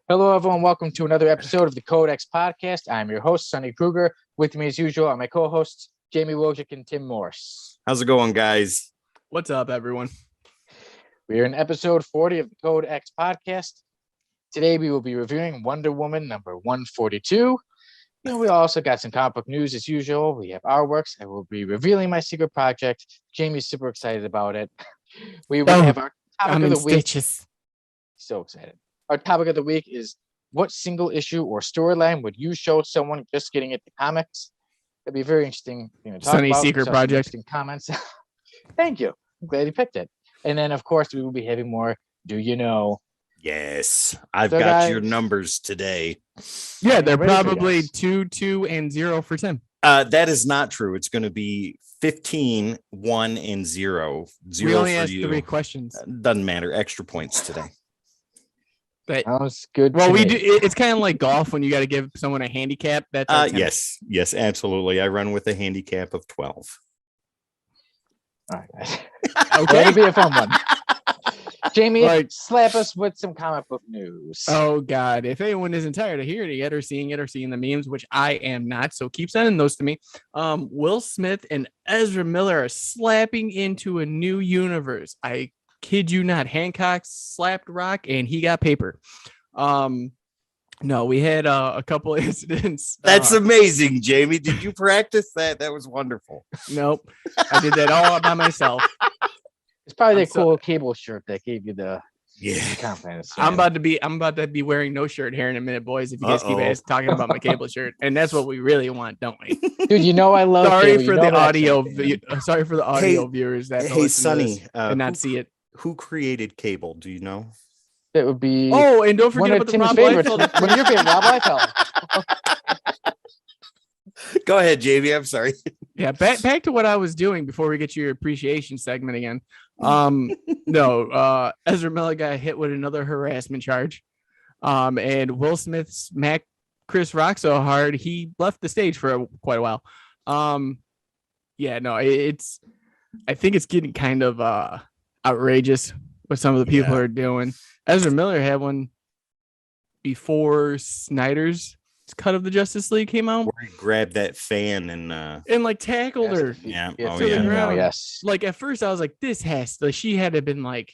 Hello, everyone. Welcome to another episode of the Codex Podcast. I'm your host, Sonny Kruger. With me, as usual, are my co-hosts, Jamie Wojcik and Tim Morse. How's it going, guys? What's up, everyone? We're in episode 40 of the Codex Podcast. Today, we will be reviewing Wonder Woman number 142. We also got some comic book news as usual. We have our works. I will be revealing my secret project. Jamie's super excited about it. We will have our topic of the week. Stitches. So excited. Our topic of the week is what single issue or storyline would you show someone just getting into comics? That'd be a very interesting thing to talk Sunny about. secret project. Interesting comments. Thank you. I'm glad you picked it. And then, of course, we will be having more Do You Know? Yes, I've So, got guys, your numbers today. Yeah, they're ready for probably this. 2, 2, and 0 for Tim. That is not true. It's going to be 15, 1, and 0. 0 We only for asked you. 3 questions. Doesn't matter. Extra points today. But Sounds good. well, to we me. do. It's kind of like golf when you got to give someone a handicap. That's our Tim. Yes, absolutely. I run with a handicap of 12. All right, guys. Okay. It'll be a fun one. Jamie, Like- slap us with some comic book news. Oh God! If anyone isn't tired of hearing it or seeing the memes, which I am not, so keep sending those to me. Will Smith and Ezra Miller are slapping into a new universe. I kid you not. Hancock slapped rock and he got paper. No, we had a couple incidents. That's amazing, Jamie. Did you practice that? That was wonderful. Nope, I did that all by myself. It's probably I'm that cool cable shirt that gave you the Yeah. confidence. I'm about to be wearing no shirt here in a minute, boys. If you guys keep talking about my cable shirt, and that's what we really want, don't we? Dude, you know I love Sorry cable. for You know the that audio. shit, man. Sorry for the audio viewers that Hey, listen to Sonny, this and not see it. Who created cable? Do you know? That would be Oh, and don't one forget of about the Tim's Rob favorites. Liefeld. One of your favorite, Rob Liefeld. Go ahead, Jamie. I'm sorry. Yeah, back to what I was doing before we get to your appreciation segment again. No, Ezra Miller got hit with another harassment charge. And Will Smith smacked Chris Rock so hard he left the stage for quite a while. Yeah, no, I think it's getting kind of outrageous what some of the people are doing. Ezra Miller had one before Snyder's cut of the Justice League came out. Where he grabbed that fan and like tackled her. Yeah. Yes, Oh, to the yeah. ground. Yes. Like at first I was like, she had to have been like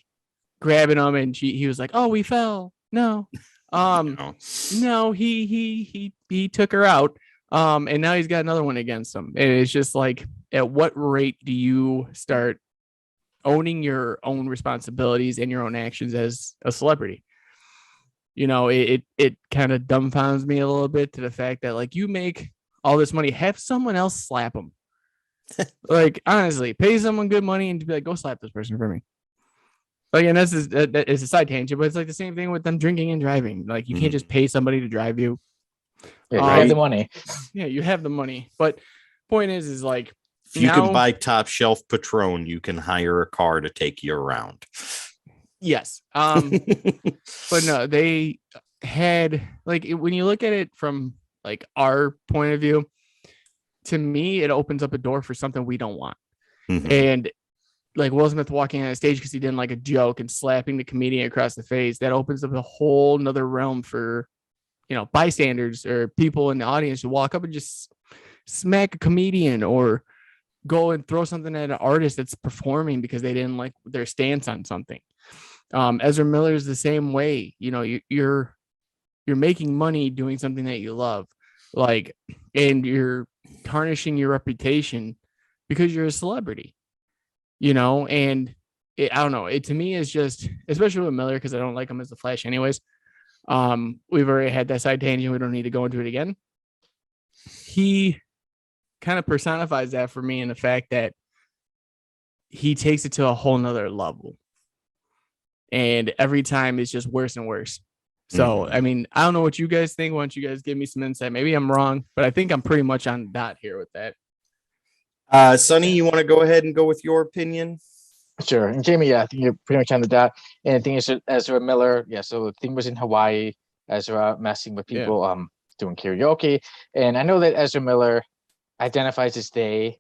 grabbing him, and he was like, oh, we fell. No. No. No, he took her out. And now he's got another one against him. And it's just like, at what rate do you start owning your own responsibilities and your own actions as a celebrity? It kind of dumbfounds me a little bit to the fact that, like, you make all this money, have someone else slap them. Like, honestly, pay someone good money and be like, go slap this person for me. Like, and that is a side tangent, but it's like the same thing with them drinking and driving. Like, you can't just pay somebody to drive you. Yeah, you have the money. Yeah, you have the money. But point is like, If you now- can buy top shelf Patron, you can hire a car to take you around. yes. But no, they had, like, when you look at it from like our point of view, to me, it opens up a door for something we don't want. Mhm. And like Will Smith walking on stage because he didn't like a joke and slapping the comedian across the face, that opens up a whole nother realm for, bystanders or people in the audience to walk up and just smack a comedian or go and throw something at an artist that's performing because they didn't like their stance on something. Ezra Miller is the same way. You're making money doing something that you love, like, and you're tarnishing your reputation because you're a celebrity, and I don't know. It to me is just, especially with Miller, because I don't like him as the Flash anyways. We've already had that side tangent. We don't need to go into it again. He kind of personifies that for me in the fact that he takes it to a whole nother level. And every time it's just worse and worse. So, Mhm. I mean, I don't know what you guys think. Why don't you guys give me some insight? Maybe I'm wrong, but I think I'm pretty much on dot here with that. Sonny, Yeah. you want to go ahead and go with your opinion? Sure. And Jamie, yeah, I think you're pretty much on the dot. And the thing is, Ezra Miller, yeah, so the thing was in Hawaii, Ezra messing with Yeah. people, doing karaoke. And I know that Ezra Miller identifies as they,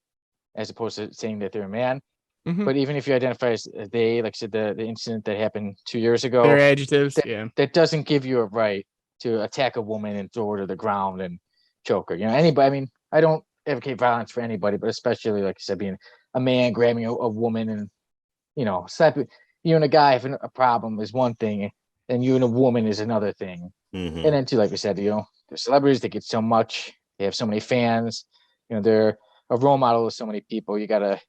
as opposed to saying that they're a man. Mhm. But even if you identify as they, like I said, the incident that happened 2 years ago, Their adjectives. that, Yeah. that doesn't give you a right to attack a woman and throw her to the ground and choke her. You know, anybody, I mean, I don't advocate violence for anybody, but especially, like I said, being a man grabbing a woman and, you know, slapping you and a guy having a problem is one thing, and you and a woman is another thing. Mhm. And then too, like we said, you know, they're celebrities, they get so much, they have so many fans, you know, they're a role model of so many people. You gotta,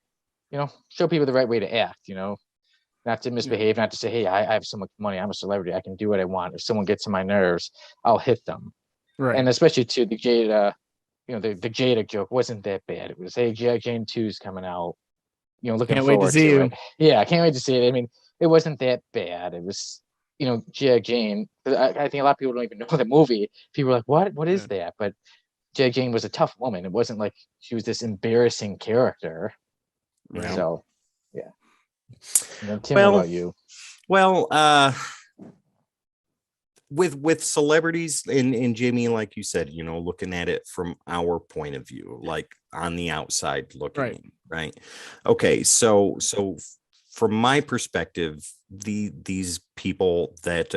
you know, show people the right way to act, you know, not to misbehave, not to say, hey, I have so much money, I'm a celebrity, I can do what I want. If someone gets on my nerves, I'll hit them. Right. And especially to the Jada, you know, the Jada joke wasn't that bad. It was, hey, G.I. Jane 2's coming out, you know, looking Can't wait to forward see to you. it. Yeah, I can't wait to see it. I mean, it wasn't that bad. It was, you know, G.I. Jane. I think a lot of people don't even know the movie. People are like, what? What is that? But G.I. Jane was a tough woman. It wasn't like she was this embarrassing character. Right. So, yeah. And then Tim, what about you? Well, with celebrities and Jamie, like you said, you know, looking at it from our point of view, like on the outside looking Right. in, right? Okay, so from my perspective, these people that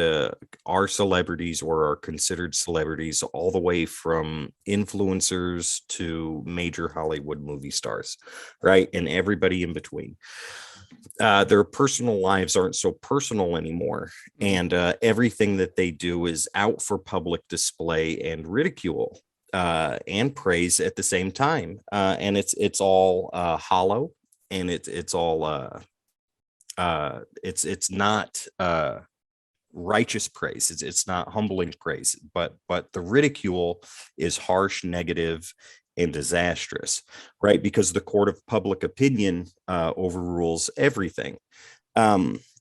are celebrities or are considered celebrities, all the way from influencers to major Hollywood movie stars, right, and everybody in between, their personal lives aren't so personal anymore, and everything that they do is out for public display and ridicule and praise at the same time, and it's all hollow, and it's all it's not righteous praise. It's not humbling praise, but the ridicule is harsh, negative, and disastrous, right? Because the court of public opinion overrules everything.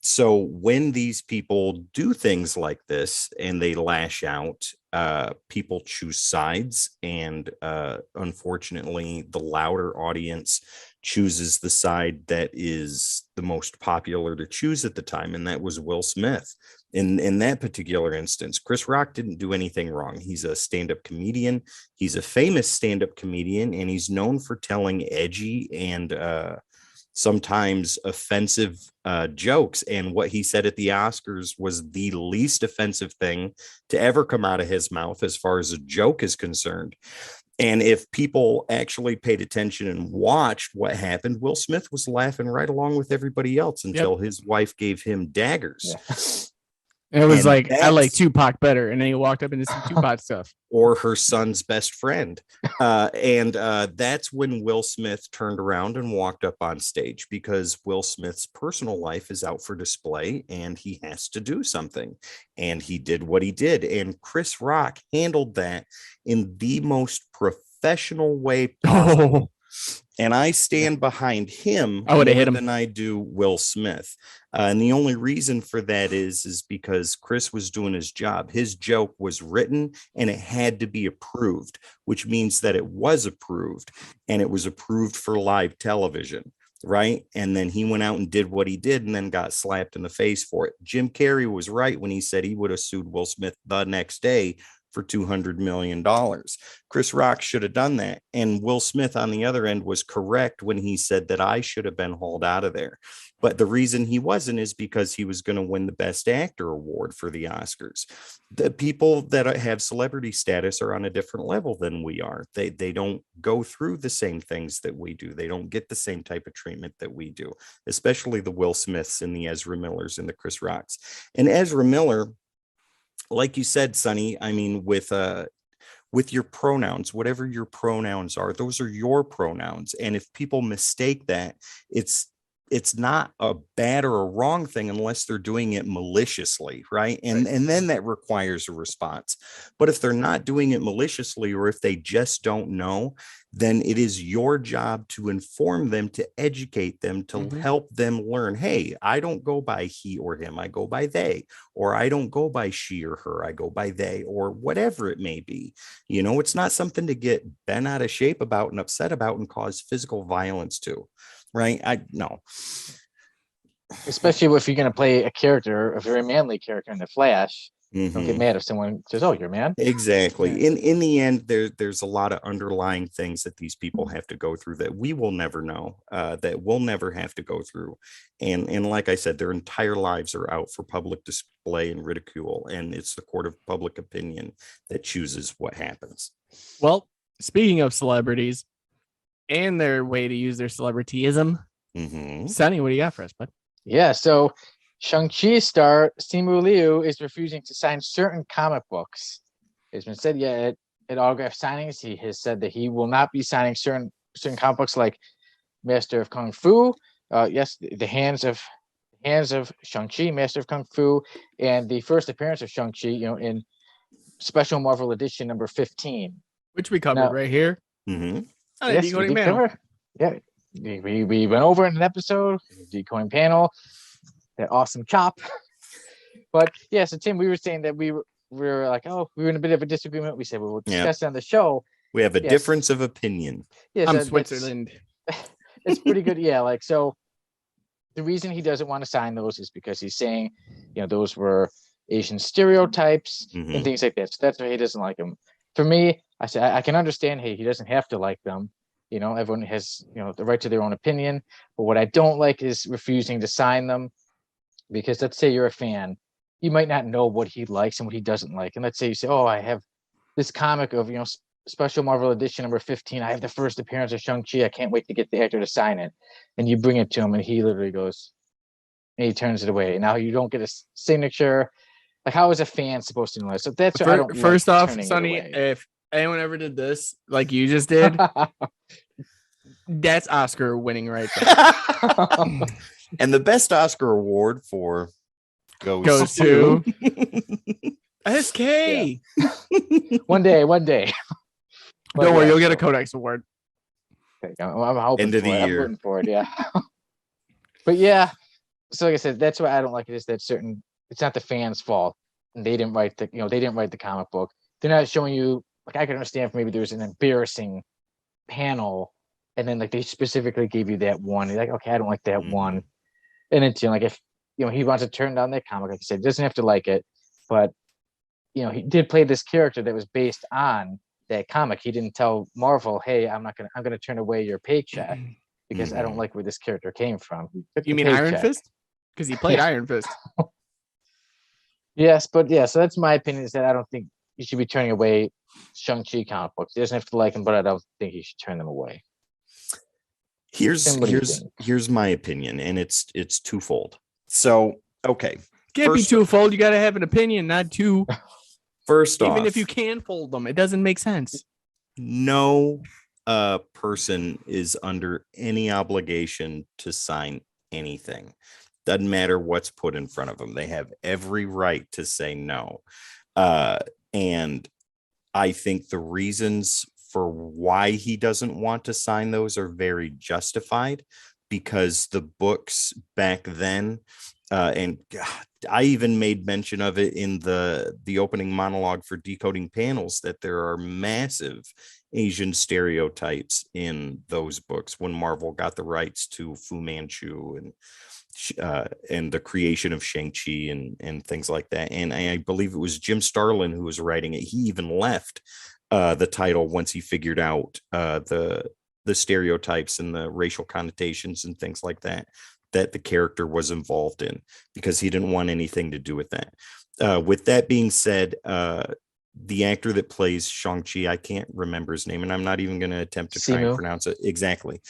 So when these people do things like this and they lash out, people choose sides, and unfortunately, the louder audience chooses the side that is the most popular to choose at the time, and that was Will Smith. In that particular instance, Chris Rock didn't do anything wrong. He's a stand-up comedian. He's a famous stand-up comedian, and he's known for telling edgy and sometimes offensive jokes. And what he said at the Oscars was the least offensive thing to ever come out of his mouth as far as a joke is concerned. And if people actually paid attention and watched what happened, Will Smith was laughing right along with everybody else until his wife gave him daggers. Yeah. And it was And like, I like that's- Tupac better. And then he walked up into some Tupac stuff. or her son's best friend. And that's when Will Smith turned around and walked up on stage, because Will Smith's personal life is out for display and he has to do something. And he did what he did. And Chris Rock handled that in the most professional way possible. And I stand behind him I would've hit more him. than I do Will Smith. And the only reason for that is because Chris was doing his job. His joke was written and it had to be approved, which means that it was approved, and it was approved for live television, right? And then he went out and did what he did and then got slapped in the face for it. Jim Carrey was right when he said he would have sued Will Smith the next day for $200 million. Chris Rock should have done that. And Will Smith on the other end was correct when he said that I should have been hauled out of there. But the reason he wasn't is because he was going to win the Best Actor award for the Oscars. The people that have celebrity status are on a different level than we are. They don't go through the same things that we do. They don't get the same type of treatment that we do, especially the Will Smiths and the Ezra Millers and the Chris Rocks. And Ezra Miller, like you said, Sonny, I mean, with your pronouns, whatever your pronouns are, those are your pronouns. And if people mistake that, it's it's not a bad or a wrong thing unless they're doing it maliciously, right? And then that requires a response. But if they're not doing it maliciously, or if they just don't know, then it is your job to inform them, to educate them, to help them learn, hey, I don't go by he or him, I go by they, or I don't go by she or her, I go by they, or whatever it may be. You know, it's not something to get bent out of shape about and upset about and cause physical violence to. Right? I no. Especially if you're going to play a character, a very manly character in the Flash. Don't get mad if someone says, "Oh, you're a man." Exactly. In the end, there's a lot of underlying things that these people have to go through that we will never know, that we'll never have to go through. And like I said, their entire lives are out for public display and ridicule, and it's the court of public opinion that chooses what happens. Well, speaking of celebrities and their way to use their celebrityism, Sonny, what do you got for us, bud? Yeah, so Shang-Chi star Simu Liu is refusing to sign certain comic books. It's been said, at autograph signings, he has said that he will not be signing certain comic books like Master of Kung Fu, the hands of Shang-Chi, Master of Kung Fu, and the first appearance of Shang-Chi, in Special Marvel Edition number 15. Which we covered right here. Yes, we did cover. Yeah, we went over in an episode, Decoding Panel, that awesome chop. But yeah, so Tim, we were saying that we were like, we were in a bit of a disagreement. We said we'll discuss it on the show. We have a difference of opinion. Yes, I'm Switzerland. It's pretty good. Yeah, like, so the reason he doesn't want to sign those is because he's saying, those were Asian stereotypes and things like that. So that's why he doesn't like them. For me, I say I can understand, hey, he doesn't have to like them. Everyone has, the right to their own opinion. But what I don't like is refusing to sign them, because let's say you're a fan, you might not know what he likes and what he doesn't like. And let's say you say, I have this comic of, Special Marvel Edition number 15. I have the first appearance of Shang-Chi. I can't wait to get the actor to sign it. And you bring it to him and he literally goes, and he turns it away. Now you don't get a signature. Like, how is a fan supposed to know that? So that's what I don't First like, off, Sonny, if anyone ever did this like you just did, that's Oscar winning right there. And the best Oscar award for goes to SK. Yeah. One day. Don't worry, you'll get a Codex award. Okay, I'm hoping end of the year. I'm rooting for it, yeah. But yeah, so like I said, that's why I don't like it, is that it's not the fans' fault. And they didn't write the comic book. They're not showing you, like, I can understand if maybe there's an embarrassing panel and then like they specifically gave you that one. You're like, okay, I don't like that one. And it's, like, if he wants to turn down that comic, like I said, he doesn't have to like it, but he did play this character that was based on that comic. He didn't tell Marvel, hey, I'm gonna turn away your paycheck because I don't like where this character came from. You mean Iron Fist? Because he played Iron Fist. Yes, but yeah, so that's my opinion, is that I don't think you should be turning away Shang-Chi comic books. He doesn't have to like them, but I don't think you should turn them away. Here's my opinion, and it's twofold. So, okay. Can't be twofold. You got to have an opinion, not two. First off, even if you can fold them, it doesn't make sense. No person is under any obligation to sign anything. Doesn't matter what's put in front of them. They have every right to say no. And I think the reasons for why he doesn't want to sign those are very justified, because the books back then, and God, I even made mention of it in the opening monologue for Decoding Panels, that there are massive Asian stereotypes in those books when Marvel got the rights to Fu Manchu and the creation of Shang-Chi and things like that. And I believe it was Jim Starlin who was writing it. He even left the title once he figured out the stereotypes and the racial connotations and things like that the character was involved in, because he didn't want anything to do with that. With that being said, the actor that plays Shang-Chi, I can't remember his name, and I'm not even going to attempt to try and pronounce it exactly.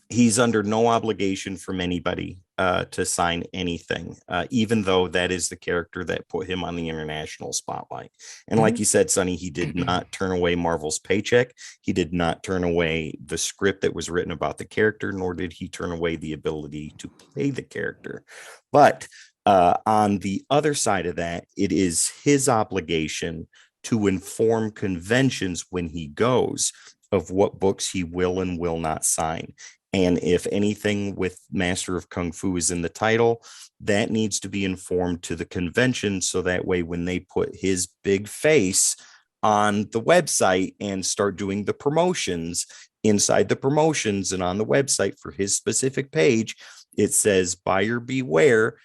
He's under no obligation from anybody to sign anything, even though that is the character that put him on the international spotlight. And like you said, Sonny, he did not turn away Marvel's paycheck. He did not turn away the script that was written about the character, nor did he turn away the ability to play the character. But on the other side of that, it is his obligation to inform conventions when he goes of what books he will and will not sign. And if anything with Master of Kung Fu is in the title, that needs to be informed to the convention. So that way, when they put his big face on the website and start doing the promotions inside the promotions and on the website for his specific page, it says buyer beware.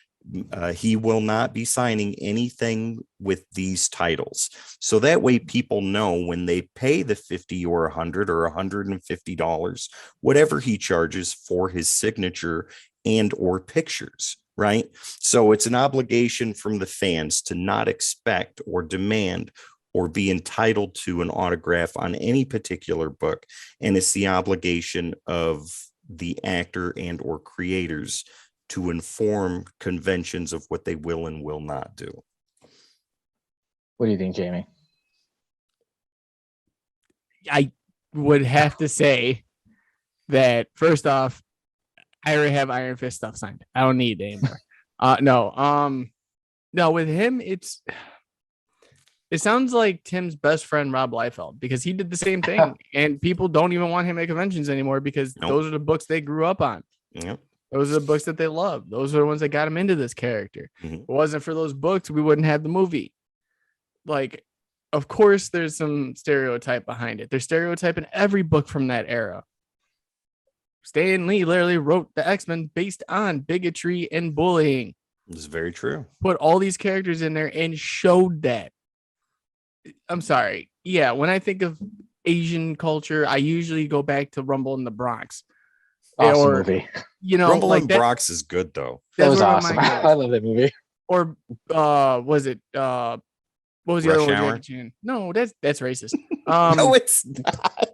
He will not be signing anything with these titles. So that way people know when they pay the $50 or $100 or $150, whatever he charges for his signature and or pictures, right? So it's an obligation from the fans to not expect or demand or be entitled to an autograph on any particular book. And it's the obligation of the actor and or creators to inform conventions of what they will and will not do. What do you think, Jamie? I would have to say that first off, I already have Iron Fist stuff signed. I don't need it anymore. No, with him, it sounds like Tim's best friend Rob Liefeld, because he did the same thing, and people don't even want him at conventions anymore because those are the books they grew up on. Yep. Those are the books that they love. Those are the ones that got him into this character. Mm-hmm. If it wasn't for those books, we wouldn't have the movie. Like, of course, there's some stereotype behind it. There's stereotype in every book from that era. Stan Lee literally wrote the X-Men based on bigotry and bullying. It's very true. Put all these characters in there and showed that. I'm sorry. Yeah, when I think of Asian culture, I usually go back to Rumble in the Bronx. Awesome movie. You know, Rumble like in that, Bronx is good though. That was awesome. I love that movie. Or was it what was the Rush other one Hour? with Jackie Chan? No, that's racist. No, it's not.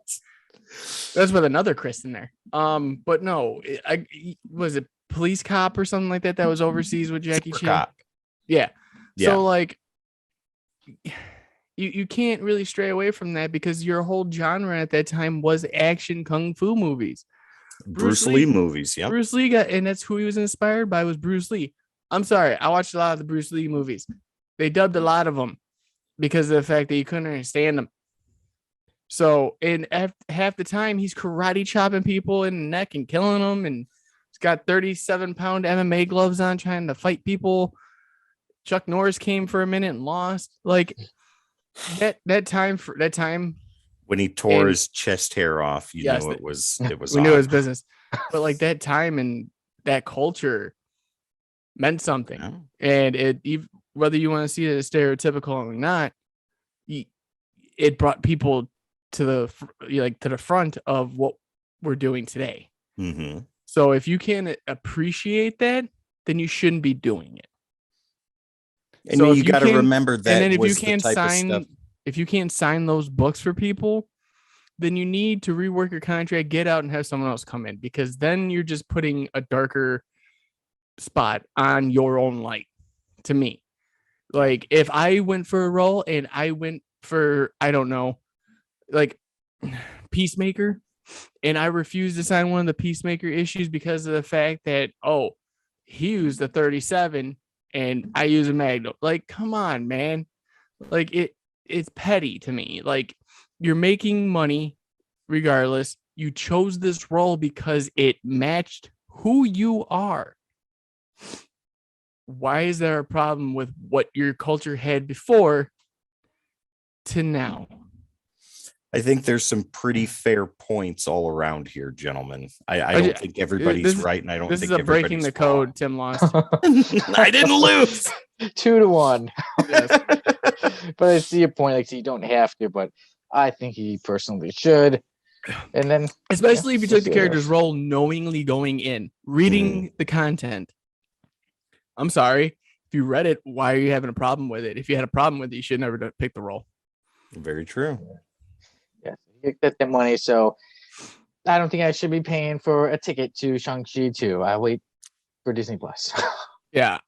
That's with another Chris in there. But no, was it Police Cop or something like that that was overseas with Jackie Super Chan? Cop. Yeah. Yeah. So like you can't really stray away from that because your whole genre at that time was action kung fu movies. Bruce Lee movies. Yep. Bruce Lee and that's who he was inspired by, was Bruce Lee. I'm sorry, I watched a lot of the Bruce Lee movies. They dubbed a lot of them because of the fact that you couldn't understand them. So in half the time, he's karate chopping people in the neck and killing them, and he's got 37-pound MMA gloves on trying to fight people. Chuck Norris came for a minute and lost. Like that time when he tore his chest hair off, you know it was we knew it was business. But like that time and that culture meant something. Yeah. And whether you want to see it as stereotypical or not, it brought people to the front of what we're doing today. Mm-hmm. So if you can't appreciate that, then you shouldn't be doing it. And so you got to remember that. And then if you can't sign those books for people, then you need to rework your contract, get out and have someone else come in, because then you're just putting a darker spot on your own light. To me, like if I went for a role and I went for, I don't know, like Peacemaker, and I refused to sign one of the Peacemaker issues because of the fact that, he used a 37 and I use a Magnum. Like, come on, man. Like it's petty to me. Like, you're making money regardless. You chose this role because it matched who you are. Why is there a problem with what your culture had before to now? I think there's some pretty fair points all around here, gentlemen. I don't think everybody's right, and I don't think this is a breaking the code. Tim lost. I didn't lose. 2-1. Yes. But I see your point. Like, so you don't have to, but I think he personally should. And then, especially if you took the character's role knowingly going in, reading the content. I'm sorry. If you read it, why are you having a problem with it? If you had a problem with it, you should never pick the role. Very true. Yeah, you get that money. So I don't think I should be paying for a ticket to Shang-Chi 2. I wait for Disney Plus. Yeah.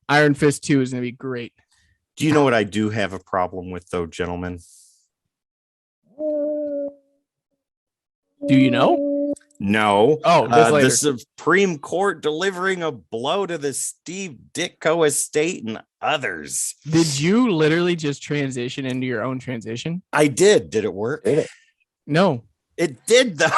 Iron Fist 2 is going to be great. Do you know what I do have a problem with, though, gentlemen? Do you know? No. Oh, that's The later. Supreme Court delivering a blow to the Steve Ditko estate and others. Did you literally just transition into your own transition? I did. Did it work? Did it? No. It did, though.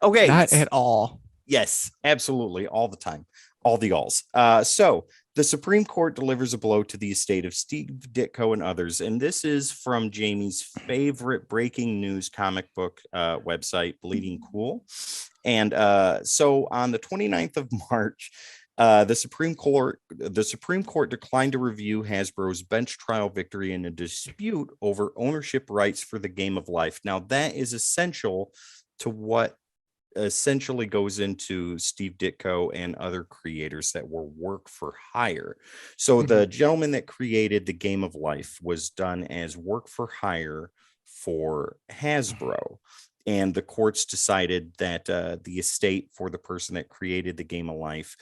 Okay. Not at all. Yes, absolutely. All the time. All the alls. So the Supreme Court delivers a blow to the estate of Steve Ditko and others. And this is from Jamie's favorite breaking news comic book website, Bleeding Cool. And so on the 29th of March, the Supreme Court declined to review Hasbro's bench trial victory in a dispute over ownership rights for the Game of Life. Now, that is essential to what essentially goes into Steve Ditko and other creators that were work for hire. So the gentleman that created the Game of Life was done as work for hire for Hasbro. And the courts decided that the estate for the person that created the Game of Life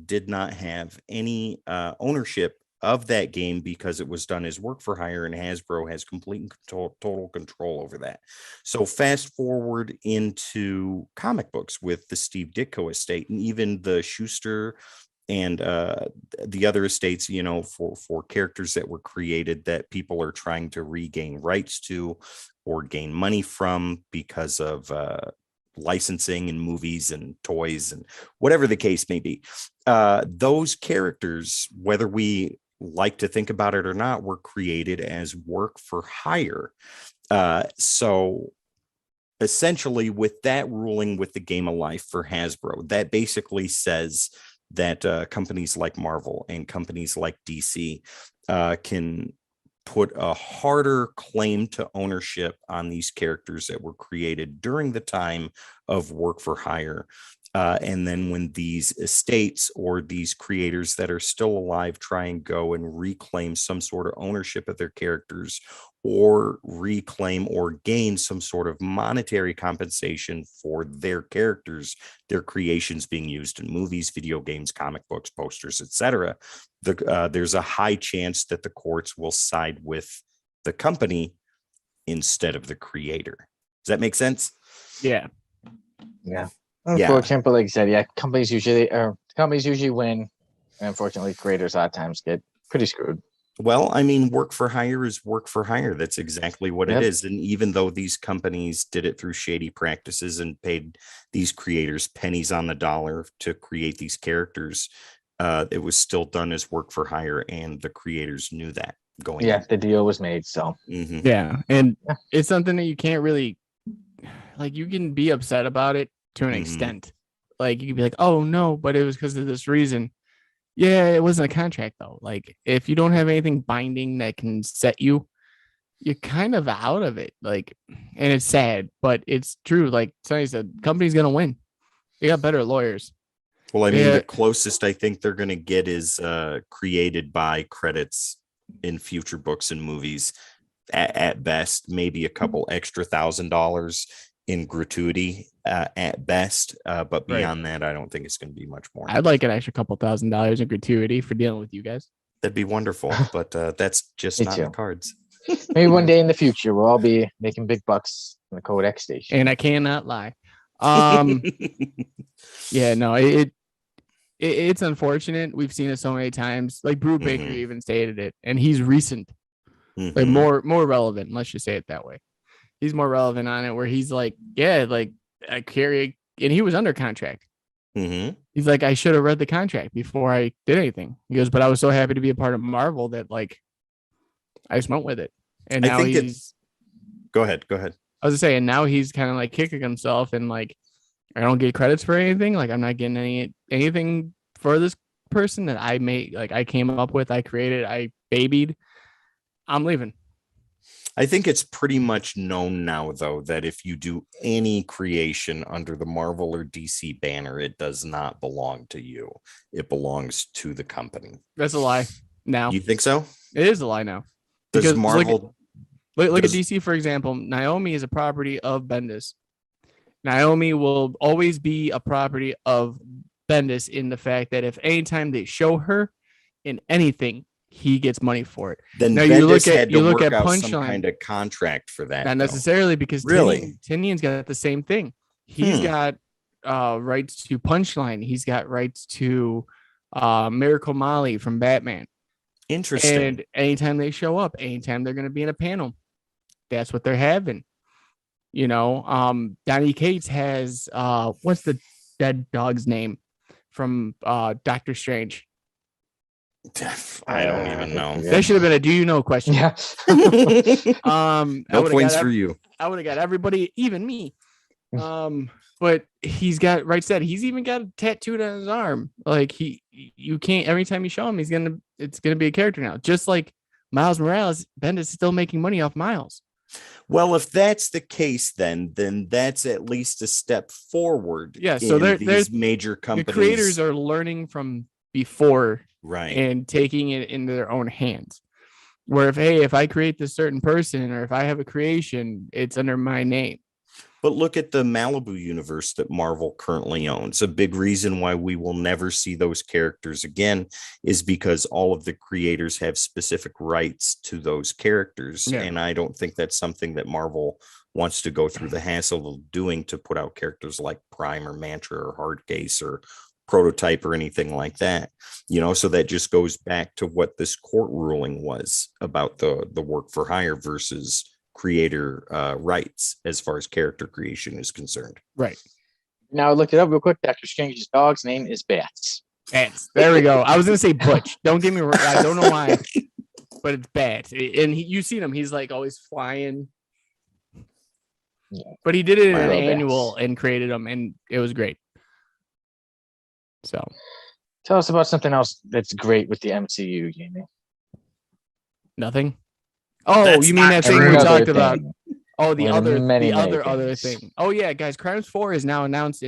did not have any ownership of that game because it was done as work for hire, and Hasbro has complete total control over that. So fast forward into comic books with the Steve Ditko estate, and even the Schuster and the other estates, you know, for characters that were created that people are trying to regain rights to or gain money from because of licensing and movies and toys and whatever the case may be. Those characters, whether we like to think about it or not, were created as work for hire. So essentially with that ruling with the Game of Life for Hasbro, that basically says that companies like Marvel and companies like DC can put a harder claim to ownership on these characters that were created during the time of work for hire. And then when these estates or these creators that are still alive try and go and reclaim some sort of ownership of their characters or reclaim or gain some sort of monetary compensation for their characters, their creations being used in movies, video games, comic books, posters, etc., there's a high chance that the courts will side with the company instead of the creator. Does that make sense? Yeah. Yeah. Unfortunately, but like I said, yeah, companies usually win. And unfortunately, creators a lot of times get pretty screwed. Well, I mean, work for hire is work for hire. That's exactly what it is. And even though these companies did it through shady practices and paid these creators pennies on the dollar to create these characters, it was still done as work for hire, and the creators knew that going. Yeah, the deal was made. So yeah, and it's something that you can't really, like, you can be upset about it to an extent. Like, you can be like, oh no, but it was because of this reason. Yeah, it wasn't a contract though. Like, if you don't have anything binding that can set you, you're kind of out of it. Like, and it's sad, but it's true. Like Sonny said, company's gonna win. They got better lawyers. Well, I mean, the closest I think they're gonna get is created by credits in future books and movies. At best, maybe a couple extra $1,000 in gratuity at best, but beyond that, I don't think it's going to be much more. I'd like an extra couple $1,000 in gratuity for dealing with you guys. That'd be wonderful, but that's just not in the cards. Maybe one day in the future we'll all be making big bucks in the Code X station. And I cannot lie. Yeah, no, it's unfortunate. We've seen it so many times. Like Brew Baker even stated it, and he's recent, like more relevant. Let's just say it that way. He's more relevant on it, where he's like, yeah, like I carry, and he was under contract. He's like, I should have read the contract before I did anything. He goes, but I was so happy to be a part of Marvel that like I just went with it. And now he's. Go ahead. I was gonna say, and now he's kind of like kicking himself, and like I don't get credits for anything. Like I'm not getting anything for this person that I made. Like I came up with, I created, I babied. I'm leaving. I think it's pretty much known now, though, that if you do any creation under the Marvel or DC banner, it does not belong to you. It belongs to the company. That's a lie. Now you think so? It is a lie now. Because Marvel. Look at DC, for example. Naomi is a property of Bendis. Naomi will always be a property of Bendis in the fact that if anytime they show her in anything, he gets money for it. Then Now Bendis had to look work at out some Punchline. kind of contract for that. Not though. necessarily, because Really? Tinian's got the same thing. He's got rights to Punchline. He's got rights to Miracle Molly from Batman. Interesting. And anytime they show up, anytime they're going to be in a panel, that's what they're having. You know, Donny Cates has what's the dead dog's name from Doctor Strange? I don't even know. That should have been a do you know question. Yeah. No points for you. I would have got everybody, even me. But he's got right said. He's even got it tattooed on his arm. Like you can't. Every time you show him, it's gonna be a character now. Just like Miles Morales, Bendis is still making money off Miles. Well, if that's the case, then that's at least a step forward. Yeah. So there's major companies. The creators are learning from before, right, and taking it into their own hands. Where if I create this certain person, or if I have a creation, it's under my name. But look at the Malibu universe that Marvel currently owns. A big reason why we will never see those characters again is because all of the creators have specific rights to those characters. Yeah. And I don't think that's something that Marvel wants to go through the hassle of doing to put out characters like Prime or Mantra or Hardcase or Prototype or anything like that. You know, so that just goes back to what this court ruling was about the work for hire versus creator rights as far as character creation is concerned. Right. Now I looked it up real quick. Dr. Strange's dog's name is Bats. Bats. There we go. I was gonna say Butch. Don't get me wrong. I don't know why, but it's Bats. And you've seen him. He's like always flying. Yeah. But he did it in an annual and created them, and it was great. So, tell us about something else that's great with the MCU, Jamie. Nothing. Oh, you mean that thing we talked about? Oh, the other thing. Oh yeah, guys, Crimes 4 is now announced.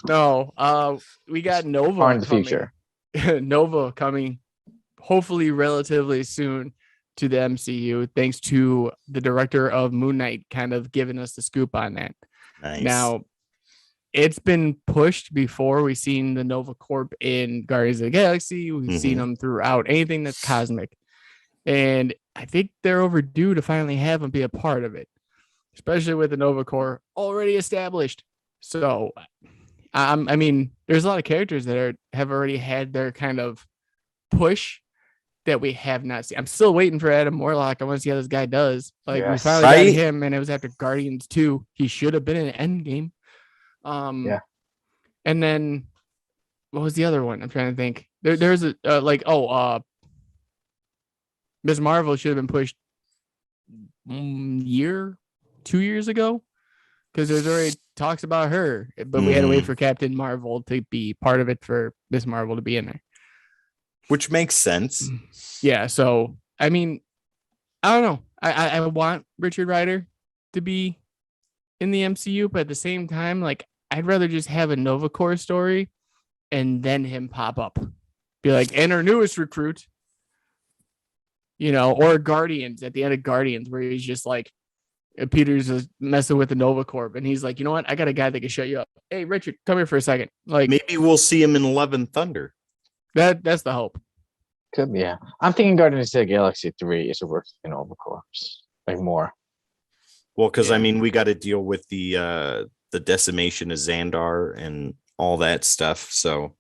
No, we got Nova in the future. Nova coming, hopefully relatively soon to the MCU, thanks to the director of Moon Knight kind of giving us the scoop on that. Nice. Now, it's been pushed before. We've seen the Nova Corp in Guardians of the Galaxy. We've seen them throughout anything that's cosmic. And I think they're overdue to finally have them be a part of it, especially with the Nova Corps already established. So, I mean, there's a lot of characters that have already had their kind of push that we have not seen. I'm still waiting for Adam Warlock. I want to see how this guy does. Like, we finally got him, and it was after Guardians 2. He should have been in Endgame. And then what was the other one? I'm trying to think. There's a Ms. Marvel should have been pushed 2 years ago, because there's already talks about her, but we had to wait for Captain Marvel to be part of it for Ms. Marvel to be in there, which makes sense. Yeah. So I mean, I don't know. I want Richard Rider to be in the MCU, but at the same time, like, I'd rather just have a Nova Corps story and then him pop up, be like, and our newest recruit. You know, or Guardians, at the end of Guardians, where he's just like, Peter's just messing with the Nova Corp, and he's like, you know what? I got a guy that can shut you up. Hey, Richard, come here for a second. Like, maybe we'll see him in Love and Thunder. That's the hope. Could be, yeah. I'm thinking Guardians of the Galaxy 3 is a work in Nova Corps, like more. Well, because I mean, we got to deal with the decimation of Xandar and all that stuff. So,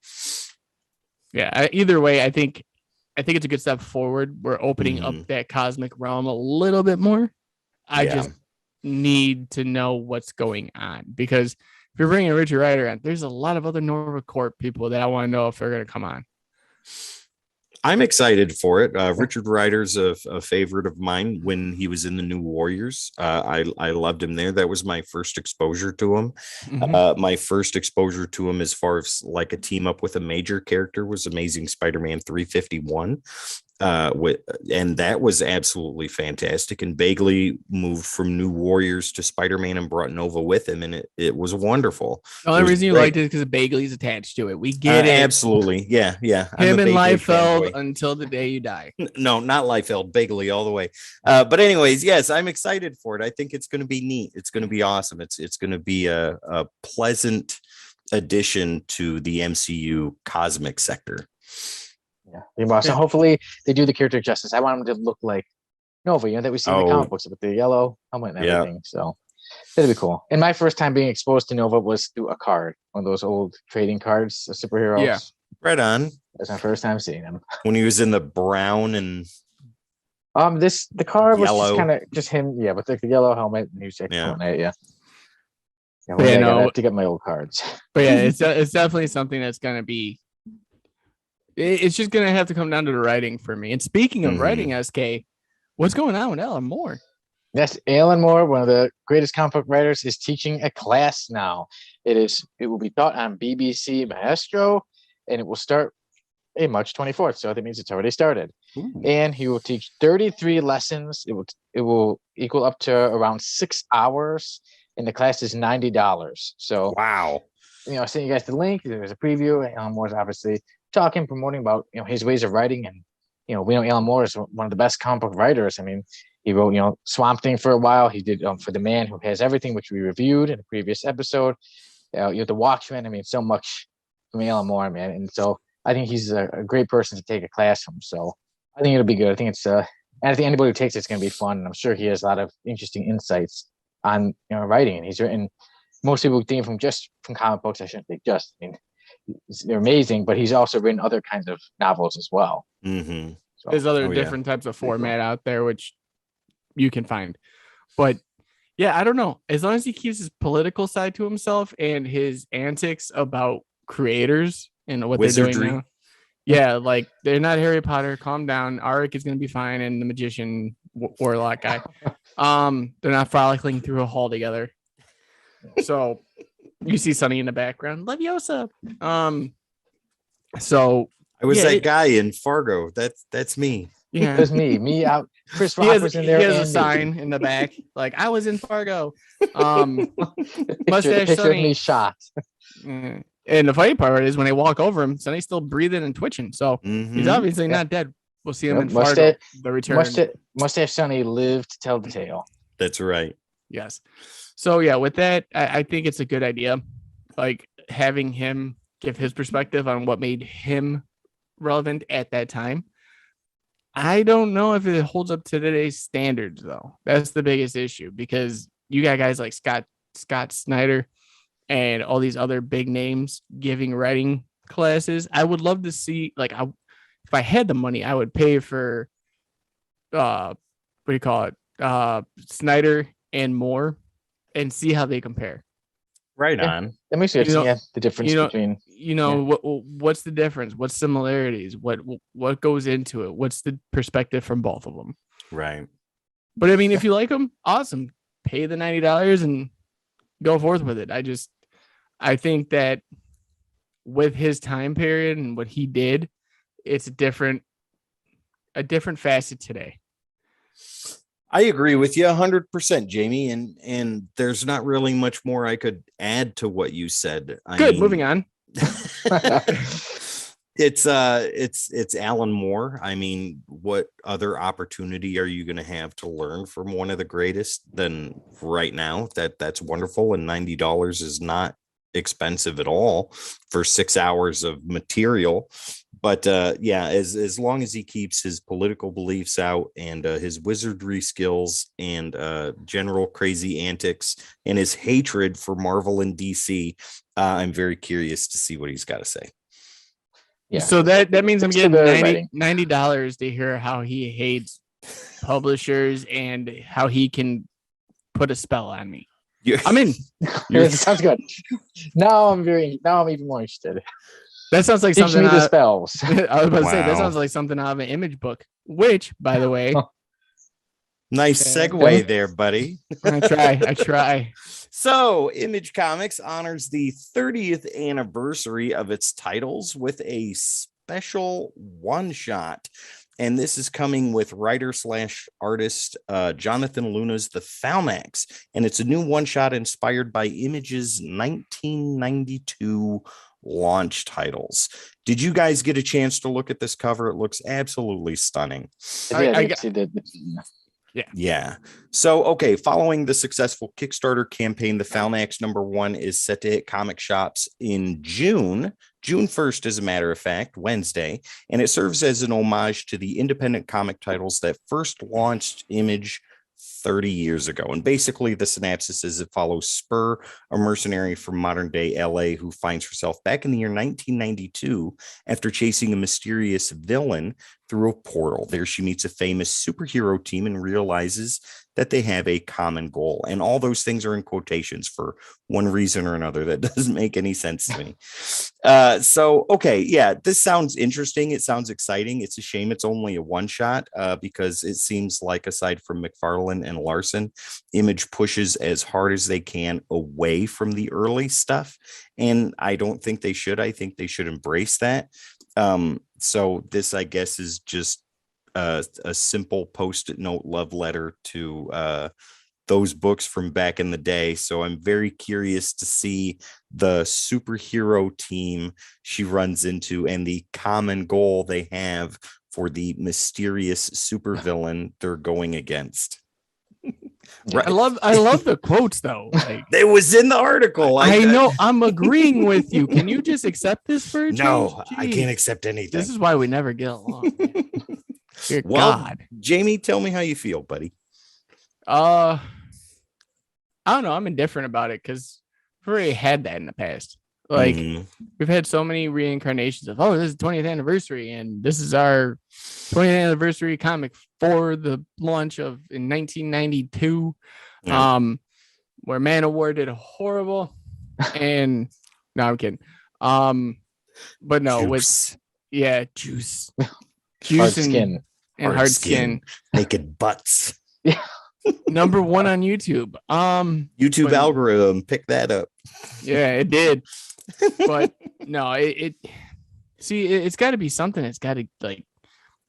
yeah. Either way, I think it's a good step forward. We're opening up that cosmic realm a little bit more. I just need to know what's going on, because if you're bringing Richard Rider on, there's a lot of other Nova Corp people that I want to know if they're going to come on. I'm excited for it. Richard Rider's a favorite of mine when he was in the New Warriors. I loved him there. That was my first exposure to him. My first exposure to him as far as like a team up with a major character was Amazing Spider-Man 351. And that was absolutely fantastic. And Bagley moved from New Warriors to Spider-Man and brought Nova with him, and it was wonderful. The only reason you liked it is because Bagley's attached to it. We get it. Absolutely. Yeah. Him and Liefeld until the day you die. No, not Liefeld. Bagley all the way. But anyways, yes, I'm excited for it. I think it's going to be neat. It's going to be awesome. It's going to be a pleasant addition to the MCU cosmic sector. Yeah, be awesome. Hopefully they do the character justice. I want him to look like Nova, that we see in the comic books with the yellow helmet and everything. So that'd be cool. And my first time being exposed to Nova was through a card, one of those old trading cards of superheroes. Yeah. Right on. That's my first time seeing him. When he was in the brown and the card was yellow. just kind of just him, with the yellow helmet and he was Yeah. One day I have to get my old cards. But yeah, it's definitely something that's gonna be. It's just gonna have to come down to the writing for me. And speaking of writing, SK, what's going on with Alan Moore? Yes, Alan Moore, one of the greatest comic book writers, is teaching a class now. It will be taught on BBC Maestro, and it will start March 24th. So that means it's already started. Ooh. And he will teach 33 lessons. It will equal up to around 6 hours, and the class is $90. So wow. I sent you guys the link. There's a preview. Alan Moore's obviously promoting about his ways of writing, and we know Alan Moore is one of the best comic book writers. I mean, he wrote Swamp Thing for a while. He did For the Man Who Has Everything, which we reviewed in a previous episode. The Watchmen. I mean, so much from Alan Moore, man. And so I think he's a great person to take a class from. So I think it'll be good. I think it's and I think anybody who takes it's going to be fun. And I'm sure he has a lot of interesting insights on writing. And he's written. Most people think from comic books. I shouldn't say just. I mean, they're amazing, but he's also written other kinds of novels as well. Mm-hmm. So, there's other different types of format out there which you can find, but yeah, I don't know. As long as he keeps his political side to himself and his antics about creators and what they're doing now. Yeah, like they're not Harry Potter. Calm down. Arik is gonna be fine, and the magician warlock guy. They're not frolicking through a hall together. So you see Sonny in the background. Leviosa. So I was that guy in Fargo. That's me. Yeah, it was me out. Chris Rock was in there. He has a sign in the back, like I was in Fargo. Mustache Sonny. Sonny. Me shot. And the funny part is when they walk over him, Sonny's still breathing and twitching. So he's obviously not dead. We'll see him in Fargo. The return. Mustache Sonny lived to tell the tale. That's right. Yes. So yeah, with that, I think it's a good idea. Like having him give his perspective on what made him relevant at that time. I don't know if it holds up to today's standards, though. That's the biggest issue because you got guys like Scott Snyder and all these other big names giving writing classes. I would love to see, if I had the money, I would pay for, what do you call it? Snyder and Moore and see how they compare. Right on. That makes sense. The difference between what's the difference? What similarities? What goes into it? What's the perspective from both of them? Right. But I mean, if you like them, awesome. Pay the $90 and go forth with it. I think that with his time period and what he did, it's a different facet today. I agree with you 100%, Jamie, and there's not really much more I could add to what you said. Moving on. It's Alan Moore. I mean, what other opportunity are you going to have to learn from one of the greatest than right now? That's wonderful, and $90 is not expensive at all for 6 hours of material. But as long as he keeps his political beliefs out and his wizardry skills and general crazy antics and his hatred for Marvel and DC, I'm very curious to see what he's got to say. Yeah. So that means I'm getting $90 to hear how he hates publishers and how he can put a spell on me. I'm in. Sounds good. Now I'm even more interested. That sounds like something. Teach me the spells. I was about to say that sounds like something out of an Image book. Which, by the way, nice segue there, buddy. I try. So, Image Comics honors the 30th anniversary of its titles with a special one-shot. And this is coming with writer/artist Jonathan Luna's The Thalmax. And it's a new one-shot inspired by Image's 1992 launch titles. Did you guys get a chance to look at this cover? It looks absolutely stunning. Yeah. So, okay, following the successful Kickstarter campaign, the Falmax #1 is set to hit comic shops in June 1st, as a matter of fact, Wednesday, and it serves as an homage to the independent comic titles that first launched Image 30 years ago. And basically the synopsis is it follows Spur, a mercenary from modern day LA who finds herself back in the year 1992 after chasing a mysterious villain through a portal. There she meets a famous superhero team and realizes that they have a common goal. And all those things are in quotations for one reason or another that doesn't make any sense to me. So, okay, yeah, this sounds interesting. It sounds exciting. It's a shame it's only a one shot because it seems like aside from McFarlane and Larson, Image pushes as hard as they can away from the early stuff. And I don't think they should. I think they should embrace that. So this, I guess, is just a simple post-it note love letter to those books from back in the day. So I'm very curious to see the superhero team she runs into and the common goal they have for the mysterious supervillain they're going against. Right. I love the quotes though. Like, it was in the article. I know. I'm agreeing with you. Can you just accept this for a change? No, Jeez. I can't accept anything. This is why we never get along. Dear Well, God. Jamie, tell me how you feel, buddy. I don't know. I'm indifferent about it because we've already had that in the past. Like we've had so many reincarnations of, oh, this is 20th anniversary and this is our 20th anniversary comic for the launch of in 1992, where Man of War did horrible. And no, I'm kidding. But no, Juice. Juice Hard skin. and hard skin. Naked butts. Yeah. #1 on YouTube. YouTube algorithm, pick that up. Yeah, it did. But no, it's got to be something that's got to like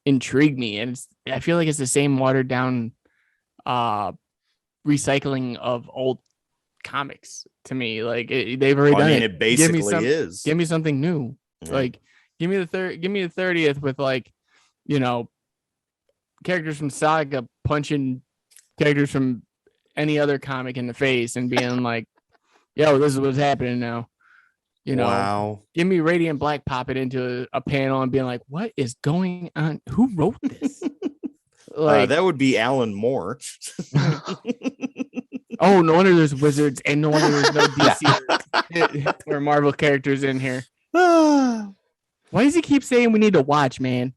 intrigue me, and I feel like it's the same watered down recycling of old comics to me. Like they've already done it. It basically is. Give me something new. Yeah. Like give me the 30th with like, you know, characters from Saga punching characters from any other comic in the face and being like, yo, this is what's happening now. You know, wow. Give me Radiant Black popping into a panel and being like, what is going on? Who wrote this? Like that would be Alan Moore. Oh, no wonder there's wizards and no wonder there's no DC or Marvel characters in here. Why does he keep saying we need to watch, man?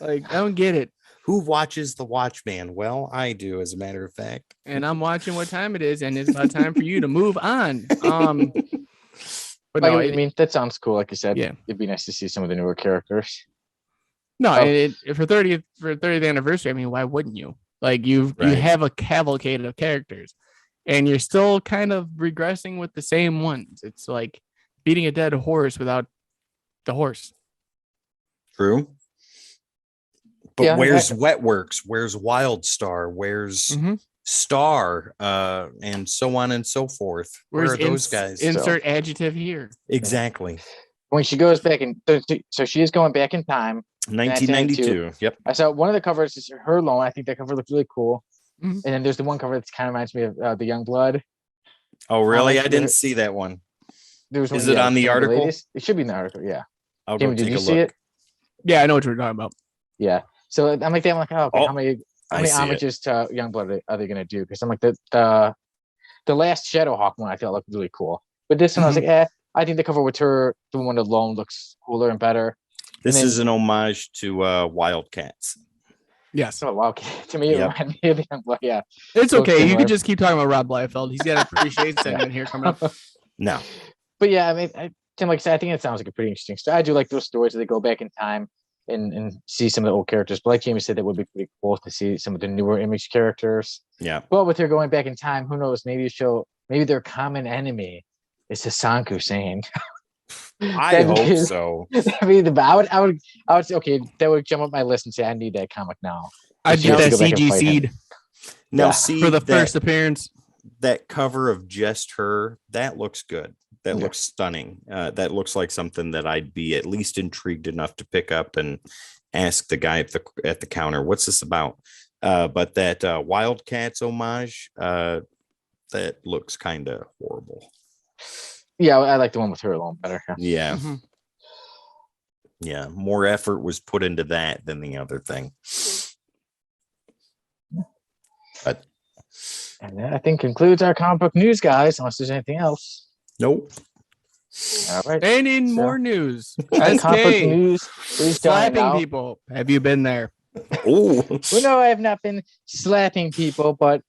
Like, I don't get it. Who watches The Watchman? Well, I do, as a matter of fact. And I'm watching what time it is, and it's about time for you to move on. But Like, no, I mean, that sounds cool. Like you said, yeah. It'd be nice to see some of the newer characters. No, for 30th anniversary, I mean, why wouldn't you? Like you have a cavalcade of characters, and you're still kind of regressing with the same ones. It's like beating a dead horse without the horse. True. But Yeah, where's Wetworks? Where's Wildstar? Where's Star? And so on and so forth. Where are those guys? Insert adjective here. Exactly. When she goes back in, so she is going back in time. 1992. Yep. I saw one of the covers is her alone. I think that cover looks really cool. Mm-hmm. And then there's the one cover that kind of reminds me of the Young Blood. Oh, really? I didn't see that one. Is it on the article? It should be in the article. Yeah. I'll Jamie, go did take you a see look. it? Yeah, I know what you're talking about. Yeah. So I'm like, oh, okay, how many I see it. homages to Youngblood are they going to do? Because I'm like, the last Shadowhawk one I thought looked really cool. But this one I was like, I think the cover with her doing one alone looks cooler and better. This is an homage to Wildcats. Yes. Oh, wow. To me, it reminded me of the Youngblood. Yeah. It's So okay. You similar. can just keep talking about Rob Liefeld. He's got an appreciation segment here coming up. No. But yeah, I mean, Tim, like I said, I think it sounds like a pretty interesting story. I do like those stories where they go back in time and see some of the old characters. But like Jamie said, that would be pretty cool to see some of the newer Image characters. Yeah. Well, with her going back in time, who knows? Maybe their common enemy is Sasanku saying. I hope so. I mean, I would say, okay, that would jump up my list and say, I need that comic now. I'd get that CG seed Now, see, for the first appearance. That cover of just her, that looks good. That looks stunning. That looks like something that I'd be at least intrigued enough to pick up and ask the guy at the counter, what's this about? But that Wildcats homage, that looks kind of horrible. Yeah, I like the one with her alone better. Yeah. Mhm. Yeah. More effort was put into that than the other thing. But And that, I think, concludes our comic book news, guys, unless there's anything else. nope. All right. And in So, more news, our comic book SK news is done slapping now. people. Have you been there? Oh, Well, no, I have not been slapping people, but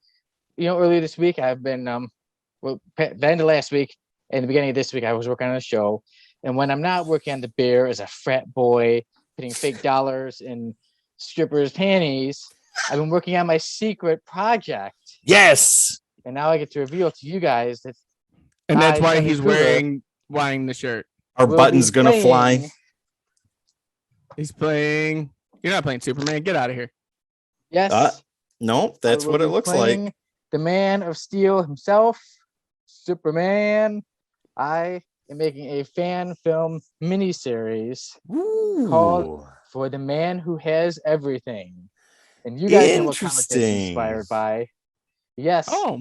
earlier this week I've been the end of last week and the beginning of this week I was working on a show, and when I'm not working on the bear as a frat boy putting fake dollars in strippers' panties, I've been working on my secret project, yes. and now I get to reveal to you guys that And that's I, why Sonny he's Cougar, wearing the shirt. Our will button's be gonna playing- fly. He's playing. You're not playing Superman. Get out of here. Yes, No, that's I will what it be looks like. playing the Man of Steel himself, Superman. I am making a fan film miniseries called For the Man Who Has Everything. And you guys know what comic that's Interesting. inspired by. Yes. Oh,